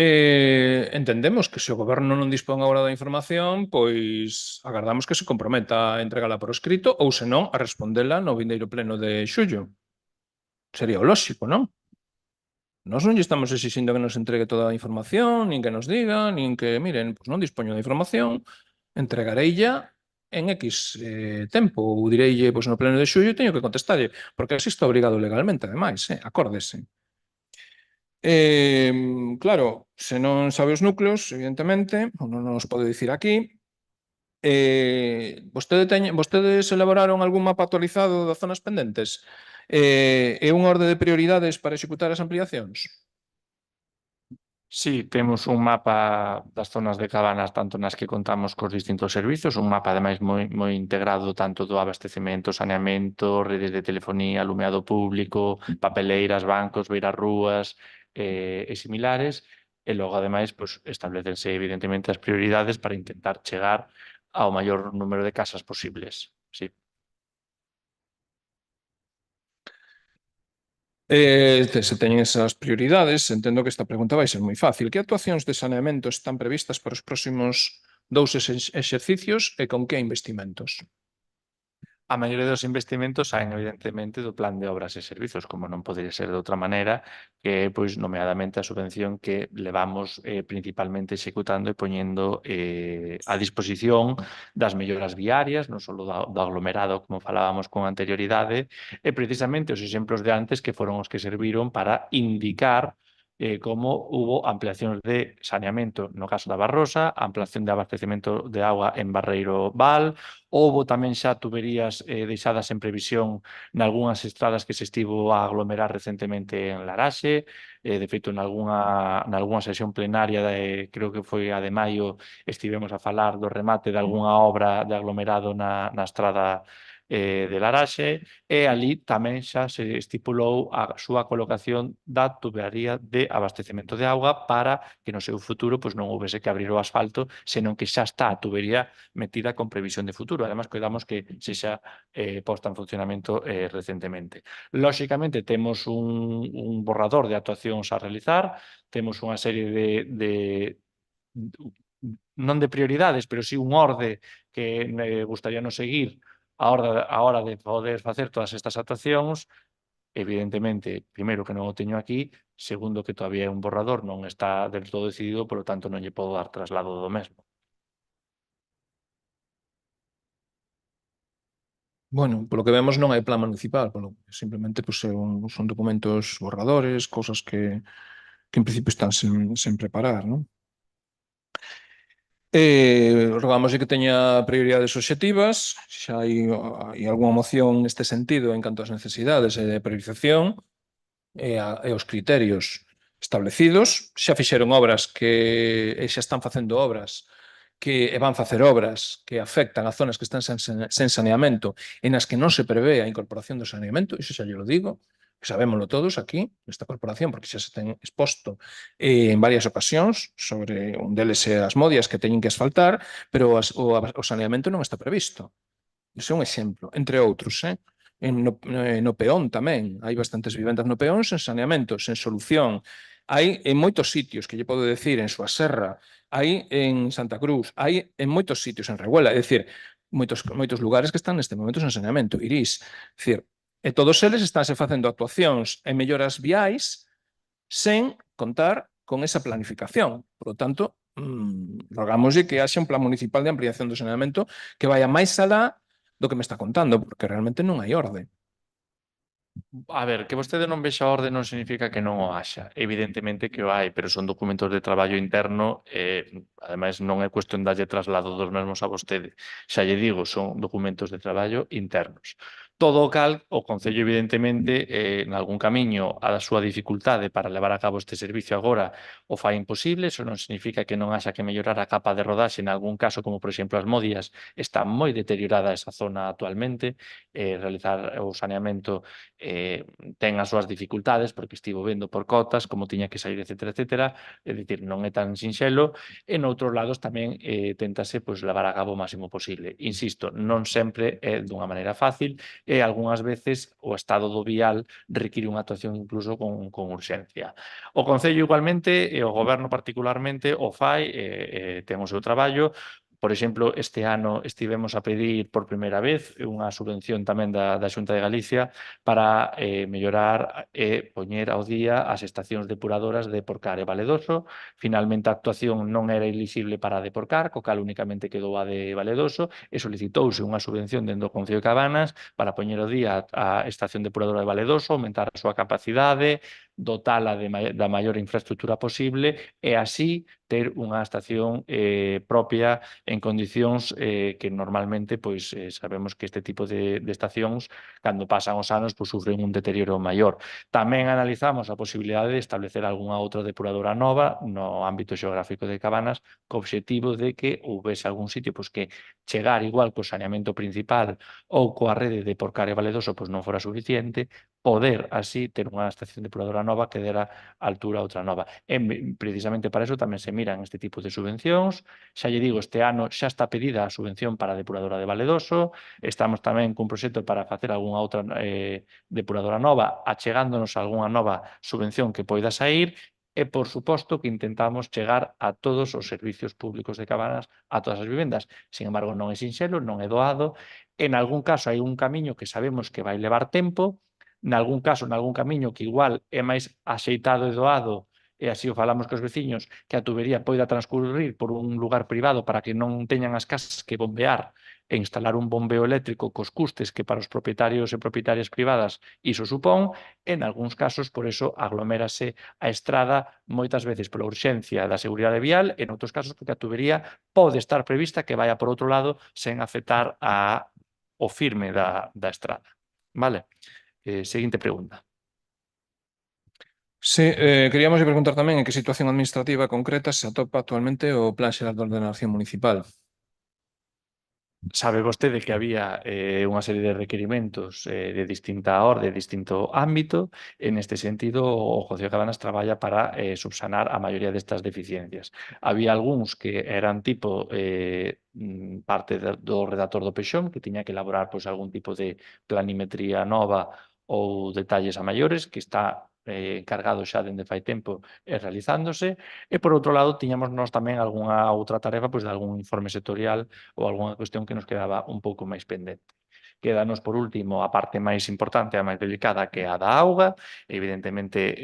entendemos que se o goberno non dispón agora da información, pois agardamos que se comprometa a entregala por escrito ou, senón, a respondela no vindeiro pleno de xullo. Sería o lóxico, non? Nós non lle estamos exixindo que nos entregue toda a información, nin que nos diga, nin que, miren, pois non dispoño da información, entregareilla en X tempo, ou direille, pois no pleno de xullo teño que contestarlle, porque así está obrigado legalmente, ademais, acórdese. Claro, se non sabe os núcleos, evidentemente, non nos pode dicir aquí. Vostedes elaboraron algún mapa actualizado das zonas pendentes? E unha orde de prioridades para executar as ampliacións? Sí, temos un mapa das zonas de cabanas, tanto nas que contamos cos distintos servizos, un mapa ademais moi integrado tanto do abastecemento, saneamento, redes de telefonía, alumeado público, papeleiras, bancos, beirarrúas e similares, e logo ademais pois, establecense evidentemente as prioridades para intentar chegar ao maior número de casas posibles. Sí. Se teñen esas prioridades, entendo que esta pregunta vai ser moi fácil. Que actuacións de saneamento están previstas para os próximos 2 exercicios e con que investimentos? A maioría dos investimentos saen evidentemente do plan de obras e servizos, como non podería ser de outra maneira, que é, pois, nomeadamente a subvención que levamos principalmente executando e poñendo a disposición das melloras viarias, non só do aglomerado, como falábamos con anterioridade, e precisamente os exemplos de antes que foron os que serviron para indicar como hubo ampliacións de saneamento no caso da Barrosa, ampliación de abastecemento de agua en Barreiro Val, houbo tamén xa tuberías deixadas en previsión nalgúnas estradas que se estivo a aglomerar recentemente en Laraxe, de feito, nalgúna sesión plenaria, creo que foi a de maio, estivemos a falar do remate de algunha obra de aglomerado na estrada de Laraxe, e ali tamén xa se estipulou a súa colocación da tubería de abastecemento de auga para que no seu futuro pois, non houvese que abrir o asfalto, senón que xa está a tubería metida con previsión de futuro. Además, cuidamos que se xa posta en funcionamento recentemente. Lóxicamente, temos un borrador de actuacións a realizar, temos unha serie non de prioridades, pero sí un orde que gustaría nos seguir a hora de poder facer todas estas actuacións. Evidentemente, primeiro que non o teño aquí, segundo que todavía é un borrador, non está del todo decidido, polo tanto non lle podo dar traslado do mesmo. Bueno, polo que vemos non hai plan municipal, simplemente pues, son documentos borradores, cousas que en principio están sen preparar, non? Rogamos que teña prioridades obxectivas, xa hai algunha moción neste sentido en canto ás necesidades e de priorización e os criterios establecidos. Xa fixeron obras e xa están facendo obras e van facer obras que afectan a zonas que están sen saneamento e nas que non se prevé a incorporación do saneamento, iso xa lle lo digo, que sabémoslo todos aquí, nesta corporación, porque xa se ten exposto en varias ocasións sobre un deles as modias que teñen que asfaltar, pero o saneamento non está previsto. Iso é un exemplo, entre outros, no peón tamén, hai bastantes vivendas no peón sen saneamento, sen solución. Hai en moitos sitios, que lle podo decir, en Suaserra, hai en Santa Cruz, hai en moitos sitios, en Rehuela, é dicir, moitos lugares que están neste momento sen saneamento. Irís, é dicir, e todos eles estánse facendo actuacións e melloras viais sen contar con esa planificación. Por lo tanto, rogámoslle que haxa un plan municipal de ampliación do saneamento que vaya máis alá do que me está contando, porque realmente non hai orde. A ver, que vostede non vexa a orde non significa que non o haxa. Evidentemente que o hai, pero son documentos de traballo interno e, ademais, non é cuestión dalle traslado dos mesmos a vostede. Xa lle digo, son documentos de traballo internos. Todo o cal, o Concello, evidentemente, en algún camiño a súa dificultade para levar a cabo este servicio agora o fai imposible. Eso non significa que non haxa que mellorar a capa de rodaxe en algún caso, como, por exemplo, as Modias. Está moi deteriorada esa zona actualmente. Realizar o saneamento ten as súas dificultades porque estivo vendo por cotas como tiña que sair, etcétera, etcétera, é dicir, non é tan sinxelo, e noutros lados tamén téntase pois, levar a cabo o máximo posible. Insisto, non sempre é dunha maneira fácil e algunhas veces o estado do vial require unha actuación incluso con urxencia. O Concello igualmente e o Goberno particularmente o fai ten o seu traballo. Por exemplo, este ano estivemos a pedir por primeira vez unha subvención tamén da Xunta de Galicia para mellorar e poñer ao día as estacións depuradoras de Porcar e Valedoso. Finalmente a actuación non era elixible para de Porcar, co cal únicamente quedou a de Valedoso e solicitouse unha subvención dentro do Concello de Cabanas para poñer ao día a estación depuradora de Valedoso, aumentar a súa capacidade, dotala da maior infraestructura posible e así ter unha estación propia en condicións que normalmente pois sabemos que este tipo de estacións cando pasan os anos pois sufren un deterioro maior. Tamén analizamos a posibilidade de establecer algunha outra depuradora nova no ámbito xeográfico de Cabanas co obxectivo de que houvese algún sitio pois que chegar igual co saneamento principal ou coa rede de Porcar e Valedoso pois non fora suficiente, poder así ter unha estación depuradora nova que dera altura a outra nova. E precisamente para eso tamén se miran este tipo de subvencións. Xa lle digo, este ano xa está pedida a subvención para a depuradora de Valedoso. Estamos tamén cun proxecto para facer algunha outra depuradora nova, achegándonos a algunha nova subvención que poida sair. E, por suposto, que intentamos chegar a todos os servicios públicos de Cabanas, a todas as vivendas. Sin embargo, non é sinxelo, non é doado. En algún caso hai un camiño que sabemos que vai levar tempo, nalgún caso, nalgún camiño que igual é máis axeitado e doado, e así o falamos cos veciños, que a tubería poida transcurrir por un lugar privado para que non teñan as casas que bombear e instalar un bombeo eléctrico cos custes que para os propietarios e propietarias privadas iso supón. En algúns casos, por eso, aglomérase a estrada moitas veces pola urxencia da seguridade vial, e noutros casos porque a tubería pode estar prevista que vaya por outro lado sen afectar o firme da estrada. Vale? Seguinte pregunta. Sí, queríamos preguntar tamén en que situación administrativa concreta se atopa actualmente o Plan Xeral de Ordenación Municipal. Sabe vostede que había unha serie de requerimentos de distinta orde, de distinto ámbito. En este sentido, o Concello de Cabanas traballa para subsanar a maioría destas deficiencias. Había algúns que eran tipo parte do redactor do PEXOM, que tiña que elaborar pois, algún tipo de planimetría nova ou detalles a maiores, que está encargado xa dende fai tempo e realizándose. E, por outro lado, tiñamos nós tamén algunha outra tarefa pois, de algún informe sectorial ou algunha cuestión que nos quedaba un pouco máis pendente. Quédanos, por último, a parte máis importante, a máis delicada, que é a da auga. Evidentemente,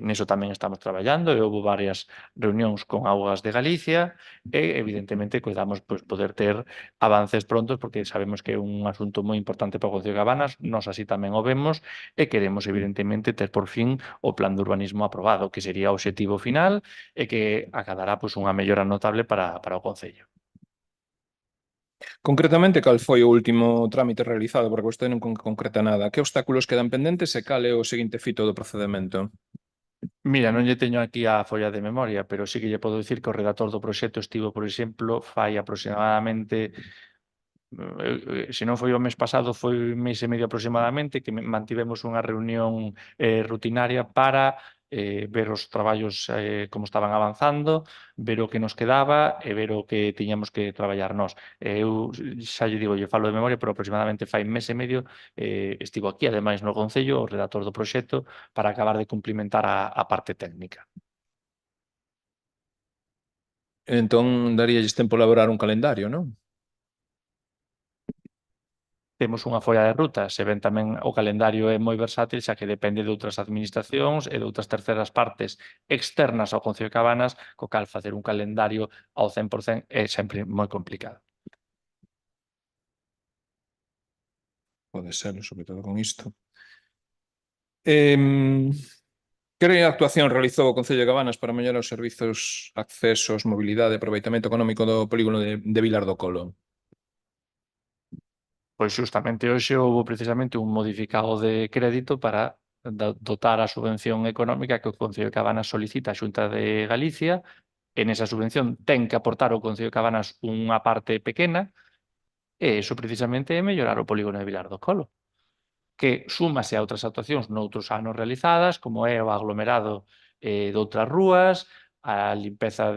neso tamén estamos traballando e houve varias reunións con Augas de Galicia e, evidentemente, coidamos pois, poder ter avances prontos porque sabemos que é un asunto moi importante para o Concello de Cabanas, nós así tamén o vemos e queremos, evidentemente, ter por fin o plan de urbanismo aprobado, que sería o obxectivo final e que acadará pois, unha mellora notable para o Concello. Concretamente, cal foi o último trámite realizado? Porque vostede non concreta nada. Que obstáculos quedan pendentes e cal é o seguinte fito do procedemento? Mira, non lle teño aquí a folla de memoria, pero sí que lle podo dicir que o redactor do proxecto estivo, por exemplo, fai aproximadamente se non foi o mes pasado, foi un mes e medio aproximadamente, que mantivemos unha reunión rutinaria para ver os traballos como estaban avanzando, ver o que nos quedaba e ver o que tiñamos que traballar nós. Eu xa lle digo, lle falo de memoria, pero aproximadamente fai mes e medio estivo aquí, ademais no Concello, o redactor do proxecto, para acabar de cumplimentar a parte técnica. Entón, daríalles tempo a elaborar un calendario, non? Temos unha folla de ruta, se ven tamén o calendario é moi versátil, xa que depende de outras administracións e de outras terceras partes externas ao Concello de Cabanas, co cal facer un calendario ao 100% é sempre moi complicado. Pode ser, sobre todo con isto. Que actuación realizou o Concello de Cabanas para mellorar os servizos, accesos, mobilidade e aproveitamento económico do polígono de Vilar do Colo? Pois xustamente hoxe houve precisamente un modificado de crédito para dotar a subvención económica que o Concello de Cabanas solicita á Xunta de Galicia. En esa subvención ten que aportar o Concello de Cabanas unha parte pequena e iso precisamente é mellorar o polígono de Vilar do Colo, que súmase a outras actuacións noutros anos realizadas, como é o aglomerado de outras rúas, a limpeza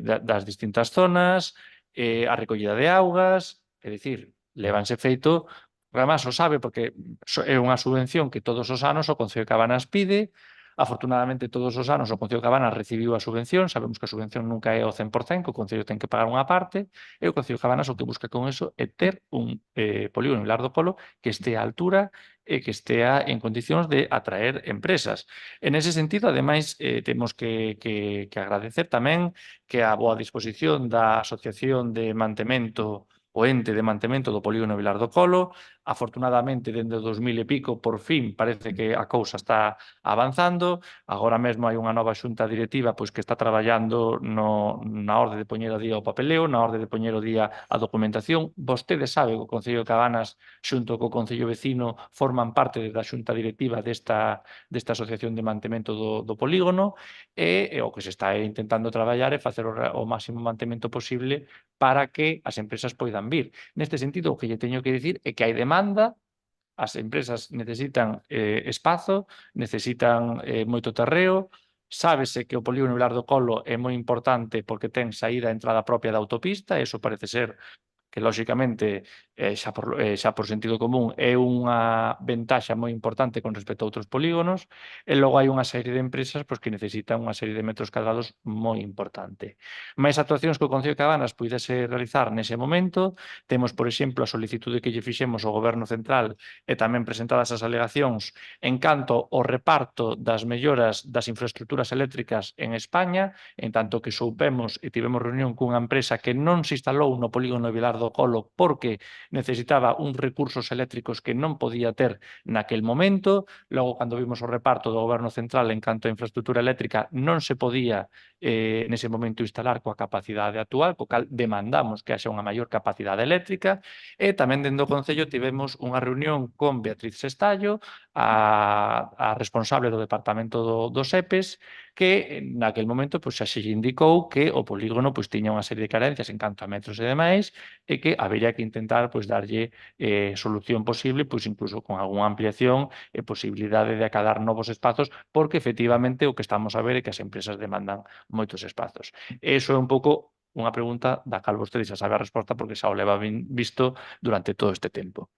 das distintas zonas, a recollida de augas, é dicir, levanse feito, además o sabe porque é unha subvención que todos os anos o Concello de Cabanas pide. Afortunadamente, todos os anos o Concello de Cabanas recibiu a subvención. Sabemos que a subvención nunca é o 100%, que o Concello ten que pagar unha parte, e o Concello de Cabanas o que busca con eso é ter un polígono en Vilar do Colo que estea á altura e que estea en condicións de atraer empresas. En ese sentido, ademais, temos que agradecer tamén que a boa disposición da Asociación de Mantemento, o ente de mantemento do polígono Vilar do Colo. Afortunadamente, dende o 2000 e pico, por fin, parece que a cousa está avanzando. Agora mesmo hai unha nova xunta directiva pois que está traballando na orde de poñer o día o papeleo, na orde de poñer o día a documentación. Vostede sabe que o Concello de Cabanas, xunto co Concello vecino, forman parte da xunta directiva desta asociación de mantemento do polígono e o que se está intentando traballar é facer o máximo mantemento posible para que as empresas poidan vir. Neste sentido, o que lle teño que dicir é que hai demanda, as empresas necesitan espazo, necesitan moito terreo, sábese que o polígono Vilar do Colo é moi importante porque ten saída e entrada propia da autopista, e iso parece ser que, lóxicamente, xa por sentido común, é unha ventaxa moi importante con respecto a outros polígonos, e logo hai unha serie de empresas pois, que necesitan unha serie de metros cadrados moi importante. Mais actuacións que o Concello de Cabanas puidese realizar nese momento, temos, por exemplo, a solicitude que lle fixemos ao Goberno Central e tamén presentadas as alegacións en canto ao reparto das melloras das infraestructuras eléctricas en España, en tanto que soupemos e tivemos reunión cunha empresa que non se instalou no polígono de Vilar do Colo porque necesitaba uns recursos eléctricos que non podía ter naquel momento. Logo, cando vimos o reparto do Goberno Central en canto a infraestructura eléctrica, non se podía nese momento instalar coa capacidade actual, co cal demandamos que haxa unha maior capacidade eléctrica, e tamén dentro do Concello tivemos unha reunión con Beatriz Sestallo, a responsable do Departamento dos EPES, que naquel momento pois, xa se indicou que o polígono pois, tiña unha serie de carencias en canto a metros e demais, e que habería que intentar pois, darlle solución posible, pois, incluso con algunha ampliación e posibilidade de acadar novos espazos, porque efectivamente o que estamos a ver é que as empresas demandan moitos espazos. E iso é un pouco unha pregunta da cal vostede xa sabe a resposta porque xa o leva visto durante todo este tempo.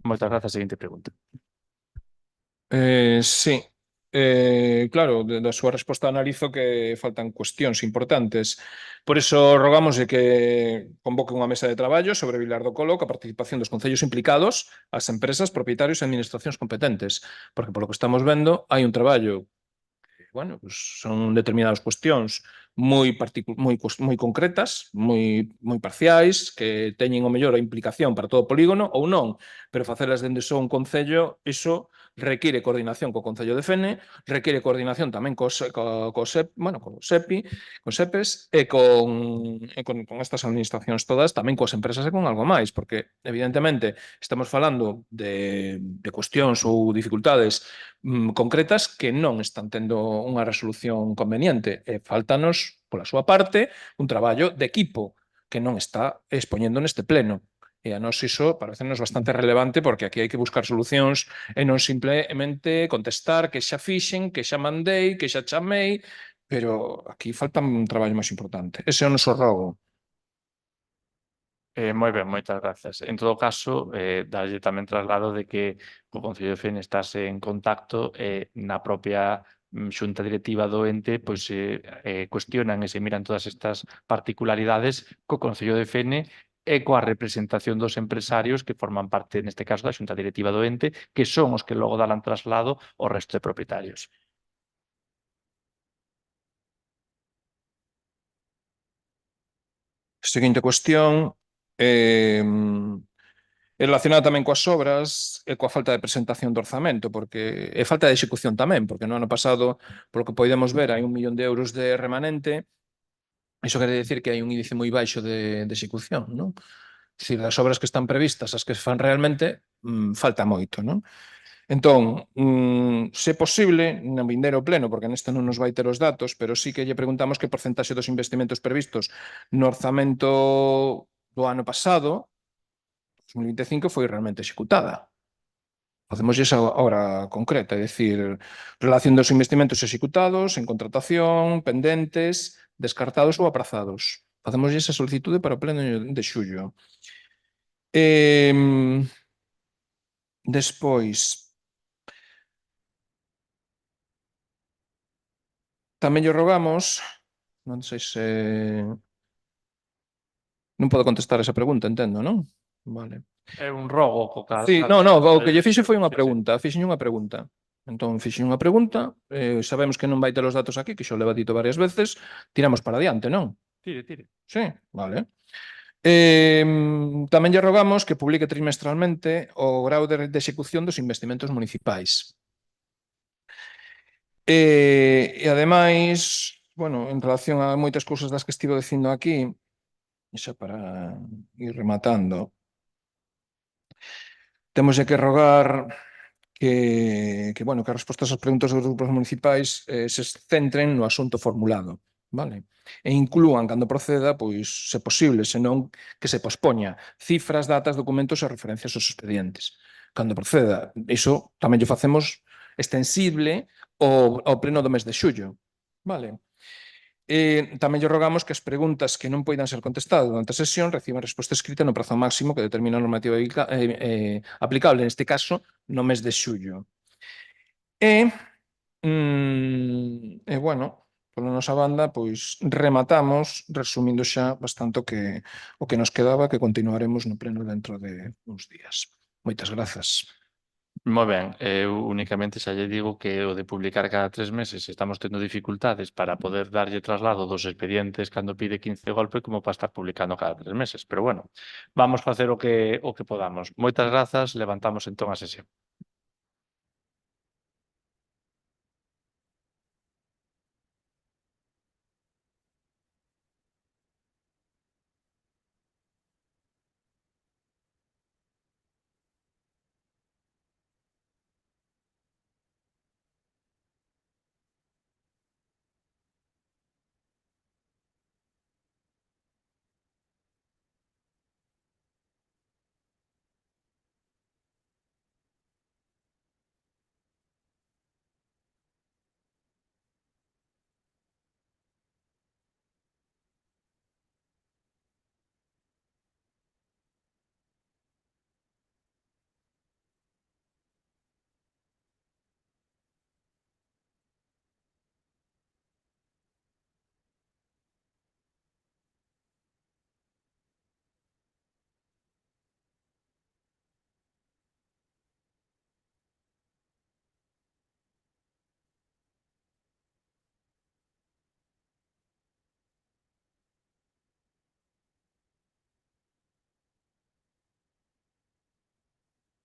Moitas grazas. Seguinte pregunta. Sí. Claro, da súa resposta analizo que faltan cuestións importantes. Por iso rogamos de que convoque unha mesa de traballo sobre Vilar do Colo coa participación dos concellos implicados, as empresas, propietarios e administracións competentes, porque polo que estamos vendo hai un traballo que, bueno, pues son determinadas cuestións moi concretas, moi parciais, que teñen o mellor a implicación para todo o polígono ou non, pero facelas dende só un concello, iso require coordinación co Concello de Fene, require coordinación tamén co SEPI, con SEPES con estas administracións todas, tamén coas empresas e con algo máis, porque evidentemente estamos falando de cuestións ou dificultades concretas que non están tendo unha resolución conveniente. Faltanos, pola súa parte, un traballo de equipo que non está expoñendo neste pleno. E a nós iso parecenos bastante relevante porque aquí hai que buscar solucións e non simplemente contestar que xa fixen, que xa mandei, que xa chamei, pero aquí falta un traballo máis importante. Ese é o noso rogo. Moi ben, moitas grazas. En todo caso, darlle tamén traslado de que o Concello de Fene estase en contacto na propia xunta directiva do ente, pois cuestionan e se miran todas estas particularidades co Concello de Fene e coa representación dos empresarios que forman parte, neste caso, da xunta directiva do ente, que son os que logo darán traslado ao resto de propietarios. Seguinte cuestión, relacionada tamén coas obras e coa falta de presentación do orzamento, porque é falta de execución tamén, porque no ano pasado, polo que podemos ver, hai 1 millón de euros de remanente. Iso quere dicir que hai un índice moi baixo de execución, non? É dicir, das obras que están previstas, as que se fan realmente, falta moito, non? Entón, se posible, non vindeiro pleno, porque neste non nos vai ter os datos, pero sí que lle preguntamos que porcentaxe dos investimentos previstos no orzamento do ano pasado, 2025, foi realmente executada. Facemos esa obra concreta, é dicir, relación dos investimentos executados, en contratación, pendentes, descartados ou aprazados. Facemos esa solicitude para o pleno de xullo. Despois, tamén lle rogamos, non sei se... Non podo contestar esa pregunta, entendo, non? Vale. É un rogo co cal. Sí, no, o que lle fixe foi unha Sí, sí. pregunta, fixen unha pregunta. Entón, fixen unha pregunta, sabemos que non vai ter os datos aquí, que xo leva dito varias veces, tiramos para adiante, non? Tire, tire. Sí, vale. Tamén lle rogamos que publique trimestralmente o grau de execución dos investimentos municipais. E ademais, bueno, en relación a moitas cousas das que estivo dicindo aquí, xa para ir rematando, temos que rogar bueno, que as respostas ás preguntas dos grupos municipais se centren no asunto formulado, vale? E inclúan, cando proceda, pois, se posible, senón que se pospoña cifras, datas, documentos e referencias aos expedientes. Cando proceda, iso tamén lle facemos extensible ao pleno do mes de xullo, vale? Tamén lle rogamos que as preguntas que non poidan ser contestadas durante a sesión reciban resposta escrita no prazo máximo que determina a normativa aplicable, neste caso, no mes de xullo. Bueno, pola nosa banda, pois rematamos resumindo xa bastante o que nos quedaba, que continuaremos no pleno dentro de uns días. Moitas grazas. Moi ben, eu únicamente xa lle digo que o de publicar cada 3 meses estamos tendo dificultades para poder darlle traslado dos expedientes cando pide 15 golpe como para estar publicando cada 3 meses. Pero bueno, vamos facer o que podamos. Moitas grazas, levantamos entón a sesión.